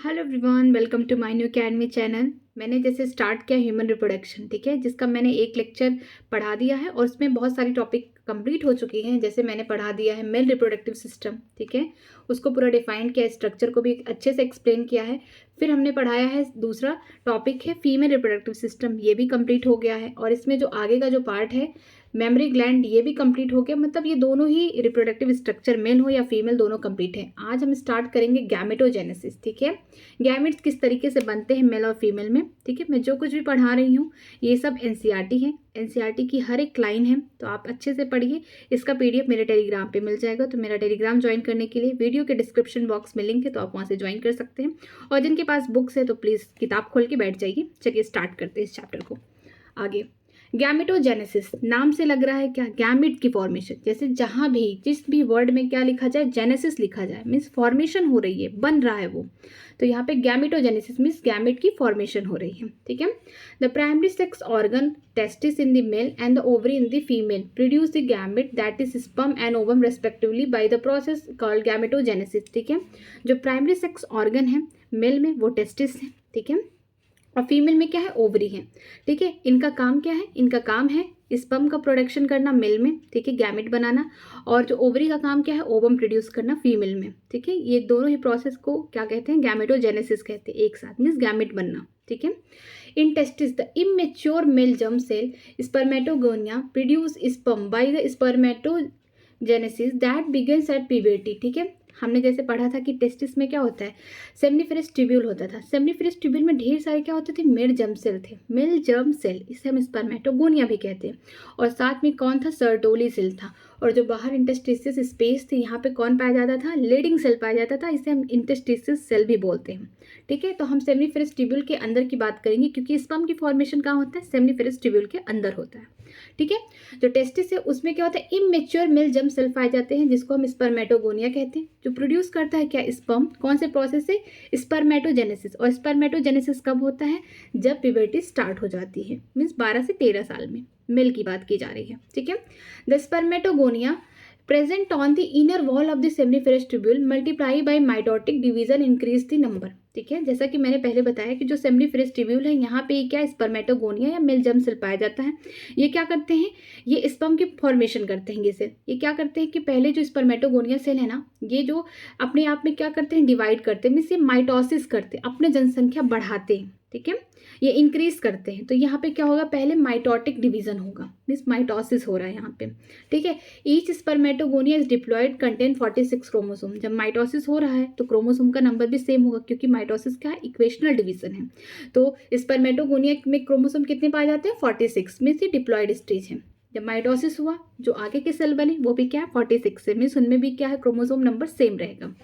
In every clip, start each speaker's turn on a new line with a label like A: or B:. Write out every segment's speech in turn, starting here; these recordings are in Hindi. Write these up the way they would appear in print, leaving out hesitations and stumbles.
A: Hello everyone, welcome to my new academy channel. मैंने जैसे स्टार्ट किया ह्यूमन रिप्रोडक्शन, ठीक है, जिसका मैंने एक लेक्चर पढ़ा दिया है और उसमें बहुत सारी टॉपिक कंप्लीट हो चुकी हैं। जैसे मैंने पढ़ा दिया है मेल रिप्रोडक्टिव सिस्टम, ठीक है, उसको पूरा डिफाइन किया, स्ट्रक्चर को भी अच्छे से एक्सप्लेन किया है। फिर हमने पढ़ाया है दूसरा टॉपिक है फीमेल रिप्रोडक्टिव सिस्टम, ये भी कंप्लीट हो गया है। और इसमें जो आगे का जो पार्ट है मेमोरी ग्लैंड, ये भी कंप्लीट हो गया। मतलब ये दोनों ही रिप्रोडक्टिव स्ट्रक्चर मेल हो या फीमेल दोनों कंप्लीट है। आज हम स्टार्ट करेंगे गैमेटोजेनेसिस, ठीक है, गैमेट्स किस तरीके से बनते हैं मेल और फीमेल में, ठीक है। मैं जो कुछ भी पढ़ा रही हूँ ये सब एनसीईआरटी है, एनसीईआरटी की हर एक लाइन है, तो आप अच्छे से पढ़िए। इसका पीडीएफ मेरे टेलीग्राम पे मिल जाएगा, तो मेरा टेलीग्राम ज्वाइन करने के लिए वीडियो के डिस्क्रिप्शन बॉक्स में लिंक है, तो आप वहाँ से ज्वाइन कर सकते हैं। और जिनके पास बुक्स है तो प्लीज़ किताब खोल के बैठ जाइए। चलिए स्टार्ट करते हैं इस चैप्टर को। आगे गैमेटोजेनेसिस, नाम से लग रहा है क्या, गैमिट की फॉर्मेशन। जैसे जहाँ भी जिस भी वर्ड में क्या लिखा जाए, जेनेसिस लिखा जाए, मीन्स फॉर्मेशन हो रही है, बन रहा है वो। तो यहाँ पे गैमेटोजेनेसिस मीन्स गैमिट की फॉर्मेशन हो रही है, ठीक है। The primary sex organ testis in the male and the ovary in the female produce the gamete that is sperm and ovum respectively bye the process called gametogenesis, ठीक है। जो प्राइमरी सेक्स ऑर्गन है मेल में वो टेस्टिस है, ठीक है, और फीमेल में क्या है, ओवरी है, ठीक है। इनका काम क्या है, इनका काम है स्पर्म का प्रोडक्शन करना मेल में, ठीक है, गैमेट बनाना। और जो ओवरी का काम क्या है, ओवम प्रोड्यूस करना फीमेल में, ठीक है। ये दोनों ही प्रोसेस को क्या कहते हैं, गैमेटोजेनेसिस कहते हैं, एक साथ मीन्स गैमेट बनना, ठीक है। In testes the immature male germ cell spermatogonia produce sperm by the spermatogenesis that begins at puberty, ठीक है। हमने जैसे पढ़ा था कि टेस्टिस में क्या होता है, सेमनीफेरस ट्यूब्यूल होता था। सेमनीफेरस ट्यूब्यूल में ढेर सारे क्या होते थे, मेल जर्म सेल थे, मेल जर्म सेल, इसे हम स्पर्मेटोगोनिया भी कहते हैं। और साथ में कौन था, सर्टोली सेल था। और जो बाहर इंटरस्टिशियस स्पेस थी, यहाँ पे कौन पाया जाता था, लीडिंग सेल पाया जाता था, इसे हम इंटरस्टिशियस सेल भी बोलते हैं, ठीक है। तो हम सेमनीफेरस ट्यूब्यूल के अंदर की बात करेंगे, क्योंकि स्पर्म की फॉर्मेशन कहाँ होता है, सेमनीफेरस ट्यूब्यूल के अंदर होता है, ठीक है। जो टेस्टिस है उसमें क्या होता है, इमेच्योर मेल जर्म सेल पाए जाते हैं, जिसको हम स्पर्मेटोगोनिया कहते हैं। जो प्रोड्यूस करता है क्या, स्पर्म, कौन से प्रोसेस से, स्पर्मेटोजेनेसिस। और स्पर्मेटोजेनेसिस कब होता है, जब प्यूबर्टी स्टार्ट हो जाती है, मीन्स 12 से 13 साल में, मेल की बात की जा रही है, ठीक है। The spermatogonia present on the inner wall of the seminiferous tubule multiply by mitotic division increase the number, ठीक है। जैसा कि मैंने पहले बताया कि जो सेमनीफेरस ट्यूब्यूल है, यहाँ पे क्या स्पर्मेटोगोनिया या मेल जर्म सेल पाया जाता है। ये क्या करते हैं, ये स्पर्म की फॉर्मेशन करते हैं। ये सेल ये क्या करते हैं कि पहले जो स्पर्मेटोगोनिया सेल है ना, ये जो अपने आप में क्या करते हैं, डिवाइड करते हैं, मीन्स ये माइटोसिस करते हैं, अपने जनसंख्या बढ़ाते हैं, ठीक है, ये इंक्रीज करते हैं। तो यहाँ पे क्या होगा, पहले माइटोटिक डिवीजन होगा, मीन्स माइटोसिस हो रहा है यहाँ पे, ठीक है। Each spermatogonia is diploid contain 46 chromosome. जब माइटोसिस हो रहा है तो क्रोमोसोम का नंबर भी सेम होगा, क्योंकि माइटोसिस क्या है, इक्वेशनल डिवीजन है। तो स्पर्मेटोगोनिया में क्रोमोसोम कितने पाए जाते हैं, 46, मीन्स ये डिप्लॉयड स्टेज है। जब माइटोसिस हुआ, जो आगे के सेल बने वो भी क्या है, 46 है, मीन्स उनमें भी क्या है, क्रोमोसोम नंबर सेम रहेगा।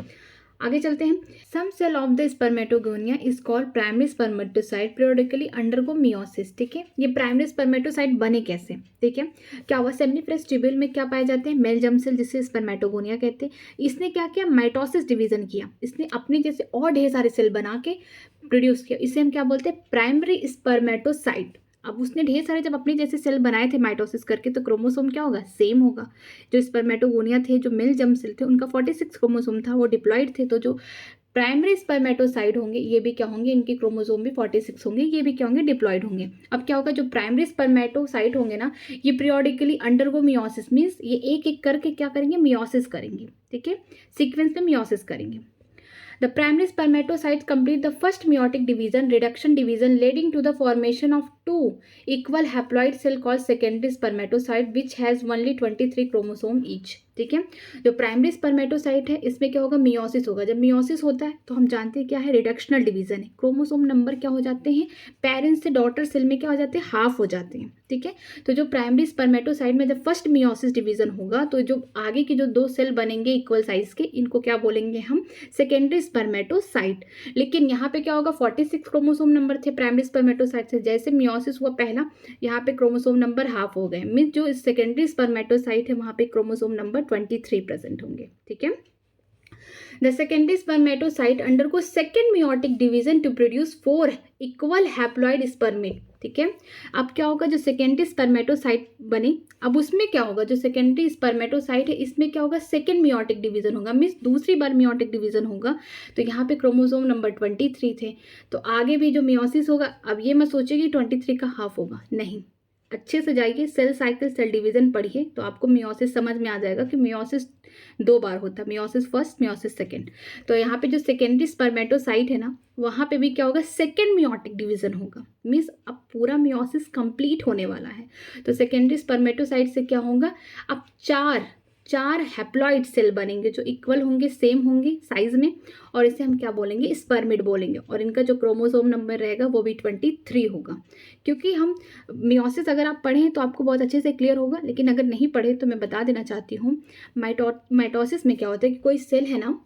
A: आगे चलते हैं। Some cell of the spermatogonia is called primary spermatocyte periodically undergo meiosis, ठीक है। ये प्राइमरी स्पर्मेटोसाइट बने कैसे, ठीक है। क्या हुआ, सेमनीफेरस ट्यूब्यूल में क्या पाए जाते हैं, मेल जर्म सेल, जिसे स्पर्मेटोगोनिया कहते हैं। इसने क्या किया, माइटोसिस डिवीजन किया, इसने अपने जैसे और ढेर सारे सेल बना के प्रोड्यूस किया। इसे हम क्या बोलते हैं, प्राइमरी स्पर्मेटोसाइट। अब उसने ढेर सारे जब अपने जैसे सेल बनाए थे माइटोसिस करके, तो क्रोमोसोम क्या होगा, सेम होगा। जो स्पर्मेटोगोनिया थे, जो मेल जर्म सेल थे, उनका 46 क्रोमोसोम था, वो डिप्लॉयड थे। तो जो प्राइमरी स्पर्मेटोसाइट होंगे, ये भी क्या होंगे, इनके क्रोमोसोम भी 46 होंगे, ये भी क्या होंगे, डिप्लॉयड होंगे। अब क्या होगा, जो प्राइमरी स्पर्मेटोसाइट होंगे ना, ये पीरियोडिकली अंडरगो मियोसिस, मीन्स ये एक एक करके क्या करेंगे, मियोसिस करेंगे, ठीक है, सीक्वेंस में मियोसिस करेंगे। The primary spermatocytes complete the first meiotic division, reduction division, leading to the formation of two equal haploid cell called secondary spermatocyte, which has only 23 chromosome each, ठीक है। जो प्राइमरी स्पर्मेटोसाइट है, इसमें क्या होगा, मियोसिस होगा। जब मियोसिस होता है तो हम जानते हैं क्या है, रिडक्शनल डिवीजन है। क्रोमोसोम नंबर क्या हो जाते हैं, पेरेंट्स से डॉटर सेल में क्या हो जाते हैं, हाफ हो जाते हैं, ठीक है। तो जो प्राइमरी स्पर्मेटोसाइट में जब फर्स्ट मियोसिस डिवीजन होगा, तो जो आगे के जो दो सेल बनेंगे इक्वल साइज के, इनको क्या बोलेंगे हम, सेकेंडरी स्पर्मेटोसाइट। लेकिन यहाँ पे क्या होगा, 46 क्रोमोसोम नंबर थे प्राइमरी स्पर्मेटोसाइट से, जैसे मियोसिस हुआ पहला, यहाँ पे क्रोमोसोम नंबर हाफ हो गए, मीन्स जो सेकेंडरी स्पर्मेटोसाइट है वहाँ पे क्रोमोसोम नंबर 23 प्रेजेंट होंगे, ठीक है। The secondary spermatocyte undergoes second meiotic division to produce 4 equal haploid spermate, ठीक है। अब क्या होगा, जो सेकेंडरी स्पर्मेटोसाइट बने, अब उसमें क्या होगा, जो सेकेंडरी स्पर्मेटोसाइट है इसमें क्या होगा, सेकेंड मियोटिक डिवीजन होगा, मीन्स दूसरी बार मियोटिक डिवीजन होगा। तो यहाँ पे क्रोमोसोम नंबर 23 थे, तो आगे भी जो मियोसिस होगा, अब ये मत सोचिए कि 23 का हाफ होगा, नहीं, अच्छे से जाइए सेल साइकिल सेल डिवीजन पढ़िए तो आपको मियोसिस समझ में आ जाएगा कि मियोसिस 2 बार होता है, मियोसिस फर्स्ट, मियोसिस सेकेंड। तो यहाँ पे जो सेकेंडरी स्पर्मेटोसाइट है ना, वहाँ पे भी क्या होगा, सेकेंड मियोटिक डिवीजन होगा, मीन्स अब पूरा मियोसिस कंप्लीट होने वाला है। तो सेकेंडरी स्पर्मेटोसाइट से क्या होगा, अब चार हैप्लॉइड सेल बनेंगे जो इक्वल होंगे, सेम होंगे साइज में, और इसे हम क्या बोलेंगे, स्पर्मिड बोलेंगे, और इनका जो क्रोमोसोम नंबर रहेगा वो भी 23 होगा। क्योंकि हम मियोसिस अगर आप पढ़ें तो आपको बहुत अच्छे से क्लियर होगा, लेकिन अगर नहीं पढ़े तो मैं बता देना चाहती हूँ। माइटोसिस में क्या होता है कि कोई सेल है ना,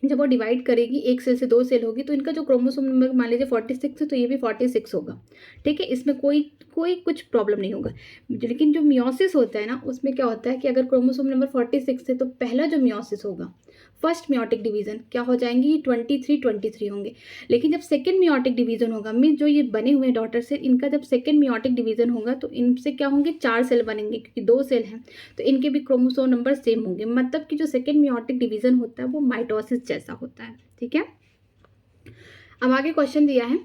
A: जब वो डिवाइड करेगी, एक सेल से 2 सेल होगी, तो इनका जो क्रोमोसोम नंबर मान लीजिए 46 है, तो ये भी 46 होगा, ठीक है, इसमें कोई कुछ प्रॉब्लम नहीं होगा। लेकिन जो मियोसिस होता है ना, उसमें क्या होता है कि अगर क्रोमोसोम नंबर 46 है तो पहला जो मियोसिस होगा, फर्स्ट मियोटिक डिवीजन क्या हो जाएंगी, 23 होंगे। लेकिन जब सेकेंड मियोटिक डिवीजन होगा, मीन जो ये बने हुए डॉटर सेल, इनका जब सेकेंड मियोटिक डिवीजन होगा तो इनसे क्या होंगे, 4 सेल बनेंगे, क्योंकि 2 सेल हैं तो इनके भी क्रोमोसोम नंबर सेम होंगे। मतलब कि जो सेकेंड मियोटिक डिवीजन होता है वो माइटोसिस जैसा होता है, ठीक है। अब आगे क्वेश्चन दिया है,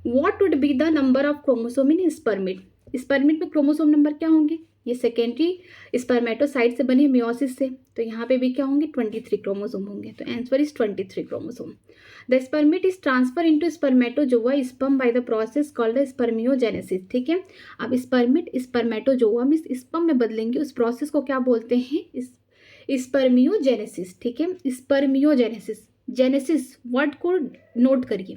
A: what would be the number of chromosome in spermatid. Spermatid में क्रोमोसोम नंबर क्या होंगे, ये सेकेंडरी स्पर्मेटोसाइट से बने मियोसिस से, तो यहाँ पे भी क्या होंगे, 23 क्रोमोसोम होंगे। तो answer is 23 chromosome. The spermatid is transfer into spermatozoa sperm by the process called the spermiogenesis, ठीक है। अब स्पर्मिड स्पर्मेटोजोआ में स्पर्म में बदलेंगे, उस प्रोसेस को क्या बोलते हैं, स्पर्मियोजेनेसिस, ठीक है। स्पर्मियोजेनेसिस, जेनेसिस वर्ड को नोट करिए,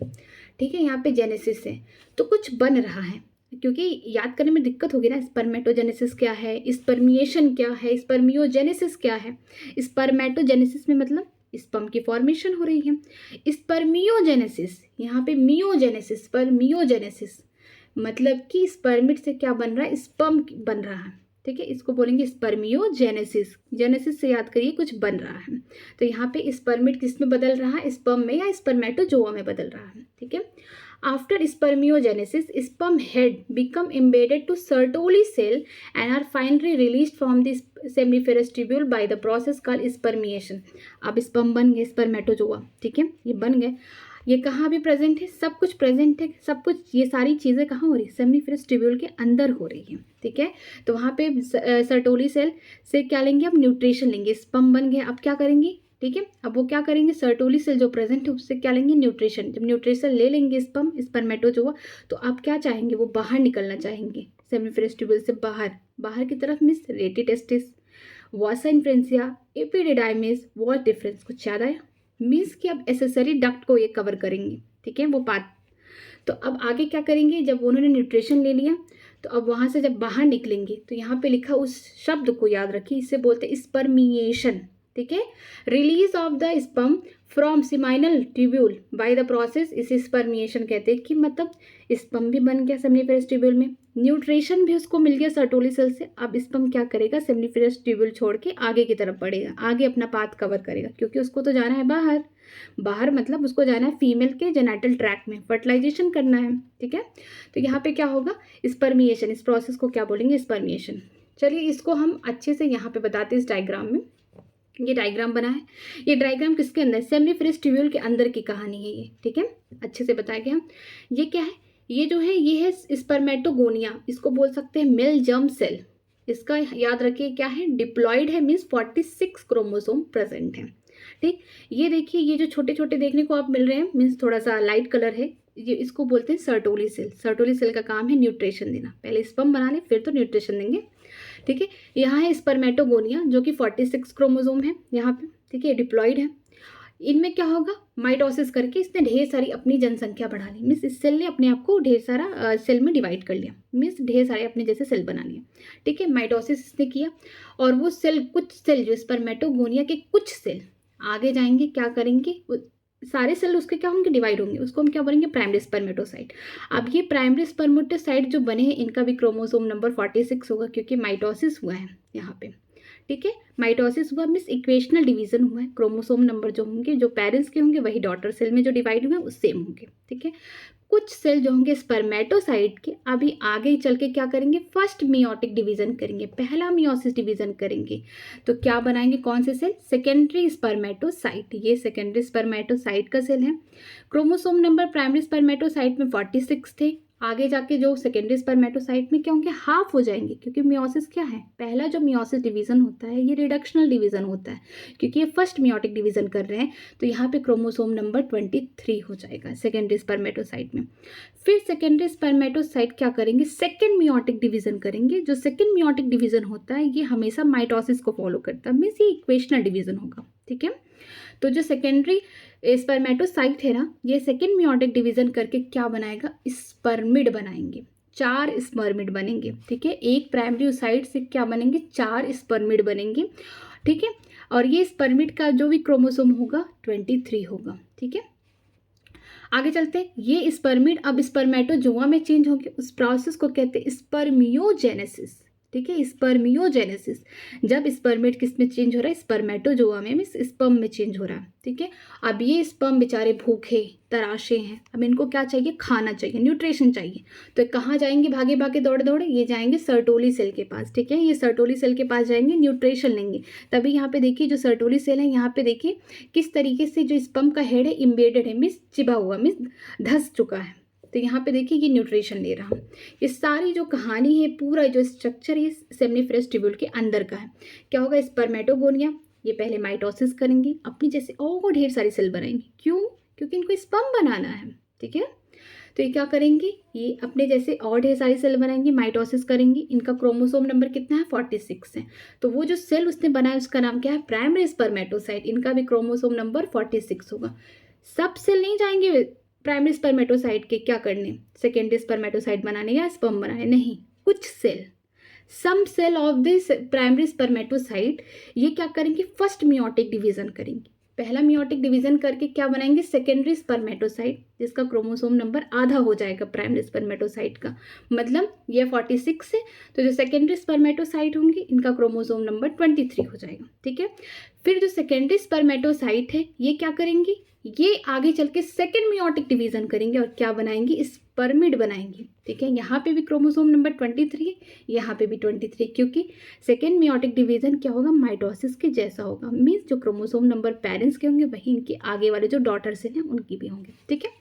A: ठीक है, यहाँ पे जेनेसिस है तो कुछ बन रहा है, क्योंकि याद करने में दिक्कत होगी ना, स्पर्मेटोजेनेसिस क्या है, स्पर्मिएशन क्या है, स्पर्मियोजेनेसिस क्या है। स्पर्मेटोजेनेसिस में मतलब स्पर्म की फॉर्मेशन हो रही है, स्पर्मियोजेनेसिस यहाँ पे मियोजेनेसिस, स्पर्मियोजेनेसिस मतलब कि स्पर्मिड से क्या बन रहा है, स्पर्म बन रहा है, ठीक है, इसको बोलेंगे स्पर्मियोजेनेसिस। जेनेसिस से याद करिए कुछ बन रहा है, तो यहाँ पे स्पर्मिड किस में बदल रहा है, स्पर्म में या स्पर्मेटोजोआ में बदल रहा है, ठीक है। After spermiogenesis sperm head become embedded to Sertoli cell and are finally release from the seminiferous tubule by the process called spermiation. अब स्पर्म बन गए स्पर्मेटोजोआ, ठीक है, ये बन गए, ये कहाँ भी प्रेजेंट है, सब कुछ प्रेजेंट है, सब कुछ, ये सारी चीज़ें कहाँ हो रही है, सेमिनिफेरस ट्यूब्यूल के अंदर हो रही है, ठीक है। तो वहाँ पे सर्टोली सेल से क्या लेंगे, अब न्यूट्रिशन लेंगे, स्पर्म बन गए, अब क्या करेंगे, ठीक है, अब वो क्या करेंगे, सर्टोली सेल जो प्रेजेंट है उससे क्या लेंगे, न्यूट्रिशन। जब न्यूट्रिशन ले लेंगे स्पर्म स्पर्मेटोजोआ, तो आप क्या चाहेंगे, वो बाहर निकलना चाहेंगे सेमिनिफेरस ट्यूब्यूल से बाहर की तरफ, मिस रेटिटेस्टिस, वासा इन्फ्रेंसिया, एपिडिडाइमिस, वॉल डिफरेंस, कुछ याद आया, मीन्स कि अब एसेसरी डक्ट को ये कवर करेंगे, ठीक है, वो पार्ट। तो अब आगे क्या करेंगे, जब उन्होंने न्यूट्रिशन ले लिया तो अब वहाँ से जब बाहर निकलेंगे तो यहाँ पे लिखा उस शब्द को याद रखिए, इसे बोलते हैं स्पर्मिएशन, ठीक है। Release of the sperm from seminal tubule by the process, इसे स्पर्मिएशन कहते हैं, कि मतलब स्पर्म भी बन गया सेमिनिफेरस ट्यूब्यूल में, न्यूट्रिशन भी उसको मिल गया सर्टोली सेल से। अब स्पर्म क्या करेगा, सेमिनिफेरस ट्यूब्यूल छोड़ के आगे की तरफ बढ़ेगा, आगे अपना पाथ कवर करेगा, क्योंकि उसको तो जाना है बाहर मतलब उसको जाना है फीमेल के जेनाइटल ट्रैक्ट में, फर्टिलाइजेशन करना है, ठीक है। तो यहाँ पे क्या होगा, स्पर्मिएशन, इस प्रोसेस को क्या बोलेंगे, स्पर्मिएशन। चलिए इसको हम अच्छे से यहाँ पे बताते हैं इस डायग्राम में। ये डायग्राम बना है, ये डायग्राम किसके अंदर, सेमिनिफेरस ट्यूब्यूल के अंदर की कहानी है ये, ठीक है, अच्छे से बताया गया। ये क्या है, ये जो है ये है स्पर्मेटोगोनिया, इसको बोल सकते हैं मेल जर्म सेल। इसका याद रखिए क्या है, डिप्लॉयड है, मीन्स 46 क्रोमोसोम प्रेजेंट है, ठीक। ये देखिए ये जो छोटे छोटे देखने को आप मिल रहे हैं, मीन्स थोड़ा सा लाइट कलर है, ये इसको बोलते हैं सर्टोली सेल। सर्टोली सेल का काम है न्यूट्रिशन देना, पहले स्पर्म बना ले फिर तो न्यूट्रिशन देंगे, ठीक है। यहाँ है स्पर्मेटोगोनिया जो कि 46 क्रोमोसोम है यहाँ पे, ठीक है, डिप्लॉयड है। इनमें क्या होगा, माइटोसिस करके इसने ढेर सारी अपनी जनसंख्या बढ़ा ली, मीन्स इस सेल ने अपने आप को ढेर सारा सेल में डिवाइड कर लिया, मीन्स ढेर सारे अपने जैसे सेल बना लिए, ठीक है, माइटोसिस इसने किया। और वो सेल, कुछ सेल जो स्पर्मेटोगोनिया के कुछ सेल आगे जाएंगे, क्या करेंगे, सारे सेल उसके क्या होंगे, डिवाइड होंगे, उसको हम क्या बोलेंगे, प्राइमरी स्पर्मेटोसाइट। अब ये प्राइमरी स्पर्मेटोसाइट जो बने हैं इनका भी क्रोमोसोम नंबर 46 होगा, क्योंकि माइटोसिस हुआ है यहाँ पे, ठीक है, माइटोसिस हुआ मीन्स इक्वेशनल डिवीजन हुआ है, क्रोमोसोम नंबर जो होंगे, जो पेरेंट्स के होंगे वही डॉटर सेल में जो डिवाइड हुए हैं उस सेम होंगे, ठीक है। कुछ सेल जो होंगे स्पर्मेटोसाइट के अभी आगे चल के क्या करेंगे, फर्स्ट मियोटिक डिवीजन करेंगे, पहला मियोसिस डिवीजन करेंगे। तो क्या बनाएंगे, कौन से सेल, सेकेंडरी स्पर्मेटोसाइट। ये सेकेंडरी स्पर्मेटोसाइट का सेल है। क्रोमोसोम नंबर प्राइमरी स्पर्मेटोसाइट में 46 थे, आगे जाके जो सेकेंडरी स्पर्मेटोसाइट में क्या होंगे, हाफ हो जाएंगे, क्योंकि मियोसिस क्या है, पहला जो मियोसिस डिवीजन होता है ये रिडक्शनल डिवीजन होता है, क्योंकि ये फर्स्ट मियोटिक डिवीजन कर रहे हैं। तो यहाँ पे क्रोमोसोम नंबर 23 हो जाएगा सेकेंडरी स्पर्मेटोसाइट में। फिर सेकेंडरी स्पर्मेटोसाइट क्या करेंगे, सेकेंड मियोटिक डिवीजन करेंगे। जो सेकेंड मियोटिक डिवीजन होता है ये हमेशा माइटोसिस को फॉलो करता है, मीन्स ये इक्वेशनल डिवीजन होगा, ठीक है। तो जो सेकेंडरी स्पर्मेटोसाइट है ना, ये सेकेंड मियोटिक डिवीजन करके क्या बनाएगा, स्पर्मिड बनाएंगे, 4 स्पर्मिड बनेंगे, ठीक है। एक प्राइमरी ओसाइट से क्या बनेंगे, 4 स्पर्मिड बनेंगे, ठीक है। और ये स्पर्मिड का जो भी क्रोमोसोम होगा 23 होगा, ठीक है। आगे चलते हैं, ये स्पर्मिड अब स्पर्मेटोजोआ में चेंज होंगे, उस प्रोसेस को कहते हैं स्पर्मियोजेनेसिस, ठीक है। स्पर्मियोजेनेसिस, जब स्पर्मिड किस में चेंज हो रहा है, स्पर्मेटोजोआ में, मीन्स स्पर्म में चेंज हो रहा है, ठीक है। अब ये स्पर्म बेचारे भूखे तराशे हैं, अब इनको क्या चाहिए, खाना चाहिए, न्यूट्रिशन चाहिए। तो कहाँ जाएंगे, भागे भागे दौड़े दौड़े, ये जाएंगे सर्टोली सेल के पास, ठीक है। ये सर्टोली सेल के पास जाएंगे, न्यूट्रिशन लेंगे। तभी यहाँ पे देखिए जो सर्टोली सेल है, यहाँ पे देखिए किस तरीके से जो स्पर्म का हेड है इम्बेडेड है, मीन्स चिपा हुआ, मीन्स धंस चुका है। तो यहाँ पे देखिए ये न्यूट्रिशन ले रहा हूँ। ये सारी जो कहानी है, पूरा जो स्ट्रक्चर है सेमिनिफरस ट्यूब्यूल के अंदर का है। क्या होगा, स्पर्मेटोगोनिया, ये पहले माइटोसिस करेंगी, अपनी जैसे और ढेर सारी सेल बनाएंगी। क्यों, क्योंकि इनको स्पर्म बनाना है, ठीक है। तो ये क्या करेंगी, ये अपने जैसे और ढेर सारी सेल बनाएंगी, माइटोसिस करेंगी। इनका क्रोमोसोम नंबर कितना है, 46 है। तो वो जो सेल उसने बनाया उसका नाम क्या है, प्राइमरी स्पर्मेटोसाइट। इनका भी क्रोमोसोम नंबर 46 होगा। सब सेल नहीं जाएंगे प्राइमरी स्पर्मेटोसाइट के क्या करने, सेकेंडरी स्पर्मेटोसाइट बनाने या स्पर्म बनाने, नहीं, कुछ cell, some cell of this primary spermatocyte ये क्या करेंगे, फर्स्ट मियोटिक डिवीजन करेंगे। पहला मियोटिक डिवीजन करके क्या बनाएंगे, सेकेंडरी स्पर्मेटोसाइट, जिसका क्रोमोसोम नंबर आधा हो जाएगा प्राइमरी स्पर्मेटोसाइट का, मतलब ये 46 है। तो जो सेकेंडरी स्पर्मेटोसाइट होंगे इनका क्रोमोसोम नंबर 23 हो जाएगा, ठीक है। फिर जो सेकेंडरी स्पर्मेटोसाइट है ये क्या करेंगी, ये आगे चल के सेकेंड मियोटिक डिवीजन करेंगे और क्या बनाएंगे, स्पर्मिड बनाएंगे, ठीक है। यहाँ पे भी क्रोमोसोम नंबर 23 है, यहाँ पे भी 23, क्योंकि सेकेंड मियोटिक डिवीजन क्या होगा, माइटोसिस के जैसा होगा, मीन्स जो क्रोमोसोम नंबर पेरेंट्स के होंगे वही इनके आगे वाले जो डॉटर सेल हैं उनकी भी होंगे, ठीक है।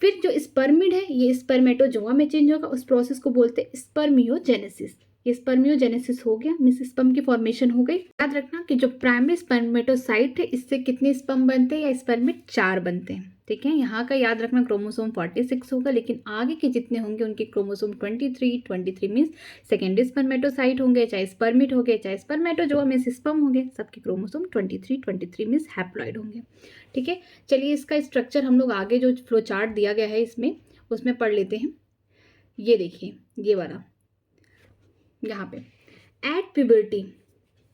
A: फिर जो स्पर्मिड है ये स्पर्मेटोजोआ में चेंज होगा, उस प्रोसेस को बोलते हैं स्पर्मियोजेनेसिस। ये स्पर्मियोजेनेसिस हो गया, मीन्स स्पर्म की फॉर्मेशन हो गई। याद रखना कि जो प्राइमरी स्पर्मेटोसाइट है इससे कितने स्पर्म बनते हैं, या स्पर्मिड 4 बनते हैं, ठीक है। यहाँ का याद रखना क्रोमोसोम 46 होगा, लेकिन आगे के जितने होंगे उनके क्रोमोसोम 23 मीन्स सेकेंडरी स्पर्मेटोसाइट होंगे, चाहे स्पर्मिड हो गए, चाहे स्पर्मेटोजोआ मीन्स स्पर्म हो गए, सबके क्रोमोसोम 23 मीन्स हैप्लॉइड होंगे, ठीक है। चलिए इसका स्ट्रक्चर हम लोग आगे जो फ्लो चार्ट दिया गया है इसमें उसमें पढ़ लेते हैं। ये देखिए ये वाला यहाँ पे एट प्यूबर्टी,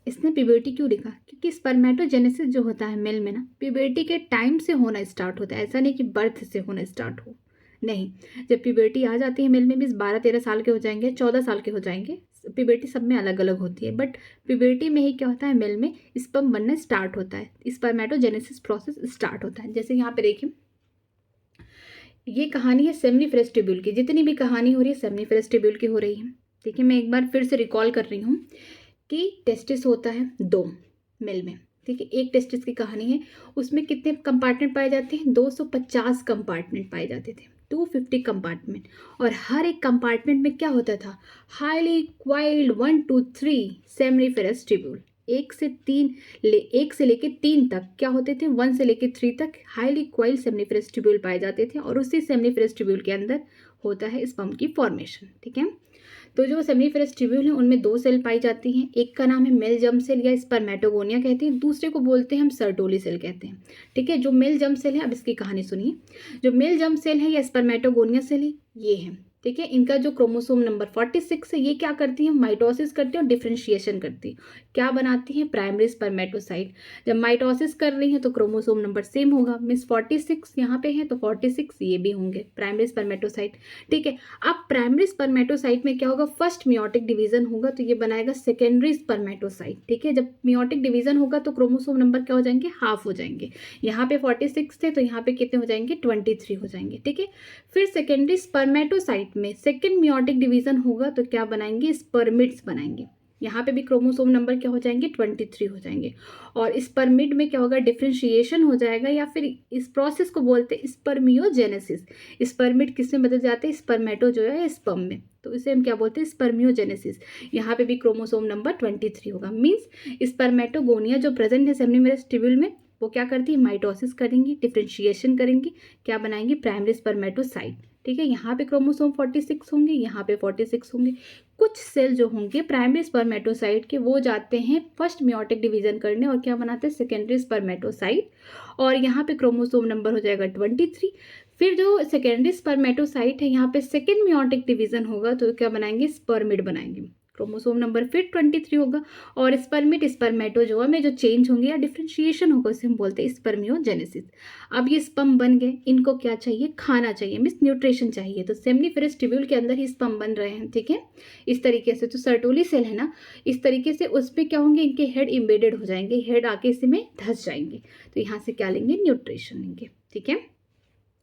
A: इसने प्यूबर्टी क्यों लिखा, क्योंकि स्पर्मेटोजेनेसिस जो होता है मेल में ना, प्यूबर्टी के टाइम से होना स्टार्ट होता है, ऐसा नहीं कि बर्थ से होना स्टार्ट हो, नहीं। जब प्यूबर्टी आ जाती है मेल में भी 12-13 साल के हो जाएंगे, 14 साल के हो जाएंगे, प्यूबर्टी सब में अलग अलग होती है, बट प्यूबर्टी में ही क्या होता है, मेल में स्पर्म बनना स्टार्ट होता है, स्पर्मेटोजेनेसिस प्रोसेस स्टार्ट होता है। जैसे यहाँ पे देखिए ये कहानी है सेमिनिफरस ट्यूब्यूल की, जितनी भी कहानी हो रही है सेमिनिफरस ट्यूब्यूल की हो रही है, ठीक है। मैं एक बार फिर से रिकॉल कर रही हूँ कि टेस्टिस होता है 2 मेल में, ठीक है। एक टेस्टिस की कहानी है, उसमें कितने कंपार्टमेंट पाए जाते हैं, 250 कंपार्टमेंट पाए जाते थे, 250 कंपार्टमेंट। और हर एक कंपार्टमेंट में क्या होता था, highly coiled 1 to 3 seminiferous tubule, 1 से लेके 3 तक क्या होते थे, 1 से लेके 3 तक हाईली क्वाइल्ड सेमिनिफरस ट्यूब्यूल पाए जाते थे, और उसी सेमिनिफरस ट्यूब्यूल के अंदर होता है स्पर्म की फॉर्मेशन, ठीक है। तो जो सेमिनिफरस ट्यूब्यूल हैं उनमें 2 सेल पाई जाती हैं, एक का नाम है मेल जर्म सेल या स्पर्मेटोगोनिया कहते हैं, दूसरे को बोलते हैं हम सर्टोली सेल कहते हैं, ठीक है। जो मेल जर्म सेल है, अब इसकी कहानी सुनिए। जो मेल जर्म सेल है या स्पर्मेटोगोनिया सेल है ये है, ठीक है। इनका जो क्रोमोसोम नंबर 46 है, ये क्या करती है, माइटोसिस करती है और डिफरेंशिएशन करती है। क्या बनाती है, प्राइमरी स्पर्मेटोसाइट। जब माइटोसिस कर रही है तो क्रोमोसोम नंबर सेम होगा, मीन्स 46 यहाँ पे है तो 46 ये भी होंगे, प्राइमरी स्पर्मेटोसाइट। ठीक है। अब प्राइमरी स्पर्मेटोसाइट में क्या होगा, फर्स्ट मियोटिक डिवीजन होगा तो ये बनाएगा सेकेंडरी स्पर्मेटोसाइट। ठीक है। जब मियोटिक डिवीजन होगा तो क्रोमोसोम नंबर क्या हो जाएंगे, हाफ हो जाएंगे। यहाँ पे 46 थे तो यहाँ पे कितने हो जाएंगे, 23 हो जाएंगे। ठीक है। फिर सेकेंडरी स्पर्मेटोसाइट में सेकेंड मियोटिक डिवीजन होगा तो क्या बनाएंगे, स्पर्मिड्स बनाएंगे। यहाँ पे भी क्रोमोसोम नंबर क्या हो जाएंगे, 23 हो जाएंगे। और स्पर्मिड में क्या होगा, डिफरेंशिएशन हो जाएगा, या फिर इस प्रोसेस को बोलते हैं स्पर्मियोजेनेसिस। स्पर्मिड किस में बदल जाते हैं, स्पर्मेटो जो है स्पर्म में, तो इसे हम क्या बोलते हैं, स्पर्मियोजेनेसिस। यहाँ पे भी क्रोमोसोम नंबर 23 होगा। मीन्स स्पर्मेटोगोनिया जो प्रेजेंट है सेमिनिफरस ट्यूब्यूल में, वो क्या करती है, माइटोसिस करेंगी, डिफरेंशिएशन करेंगी, क्या बनाएंगी, प्राइमरी स्पर्मेटोसाइट। ठीक है। यहाँ पे क्रोमोसोम 46 होंगे, यहाँ पे 46 होंगे। कुछ सेल जो होंगे प्राइमरी स्पर्मेटोसाइट के, वो जाते हैं फर्स्ट मियोटिक डिवीजन करने और क्या बनाते हैं, सेकेंडरी स्पर्मेटोसाइट। और यहाँ पे क्रोमोसोम नंबर हो जाएगा 23। फिर जो सेकेंडरी स्पर्मेटोसाइट है, यहाँ पे सेकेंड मियोटिक डिवीजन होगा तो क्या बनाएंगे, स्पर्मिड बनाएंगे। क्रोमोसोम नंबर फिर 23 होगा। और स्पर्मिड स्पर्मेटोजोआ में जो चेंज होंगे या डिफरेंशिएशन होगा उसे हम बोलते हैं स्पर्मियोजेनेसिस। अब ये स्पर्म बन गए, इनको क्या चाहिए, खाना चाहिए, मीन्स न्यूट्रिशन चाहिए। तो सेमनीफेरस ट्यूब्यूल के अंदर ही स्पर्म बन रहे हैं। ठीक है। इस तरीके से जो सर्टोली सेल है ना, इस तरीके से उस पर क्या होंगे, इनके हेड इम्बेडेड हो जाएंगे, हेड आके इसमें धंस जाएंगे, तो यहाँ से क्या लेंगे, न्यूट्रिशन लेंगे। ठीक है।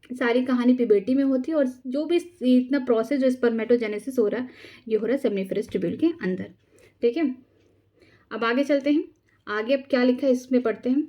A: सारी कहानी प्यूबर्टी में होती है और जो भी इतना प्रोसेस जो स्पर्मेटोजेनेसिस हो रहा है, ये हो रहा है सेमनीफेरस ट्यूब्यूल के अंदर। ठीक है। अब आगे चलते हैं, आगे अब क्या लिखा है इसमें पढ़ते हैं।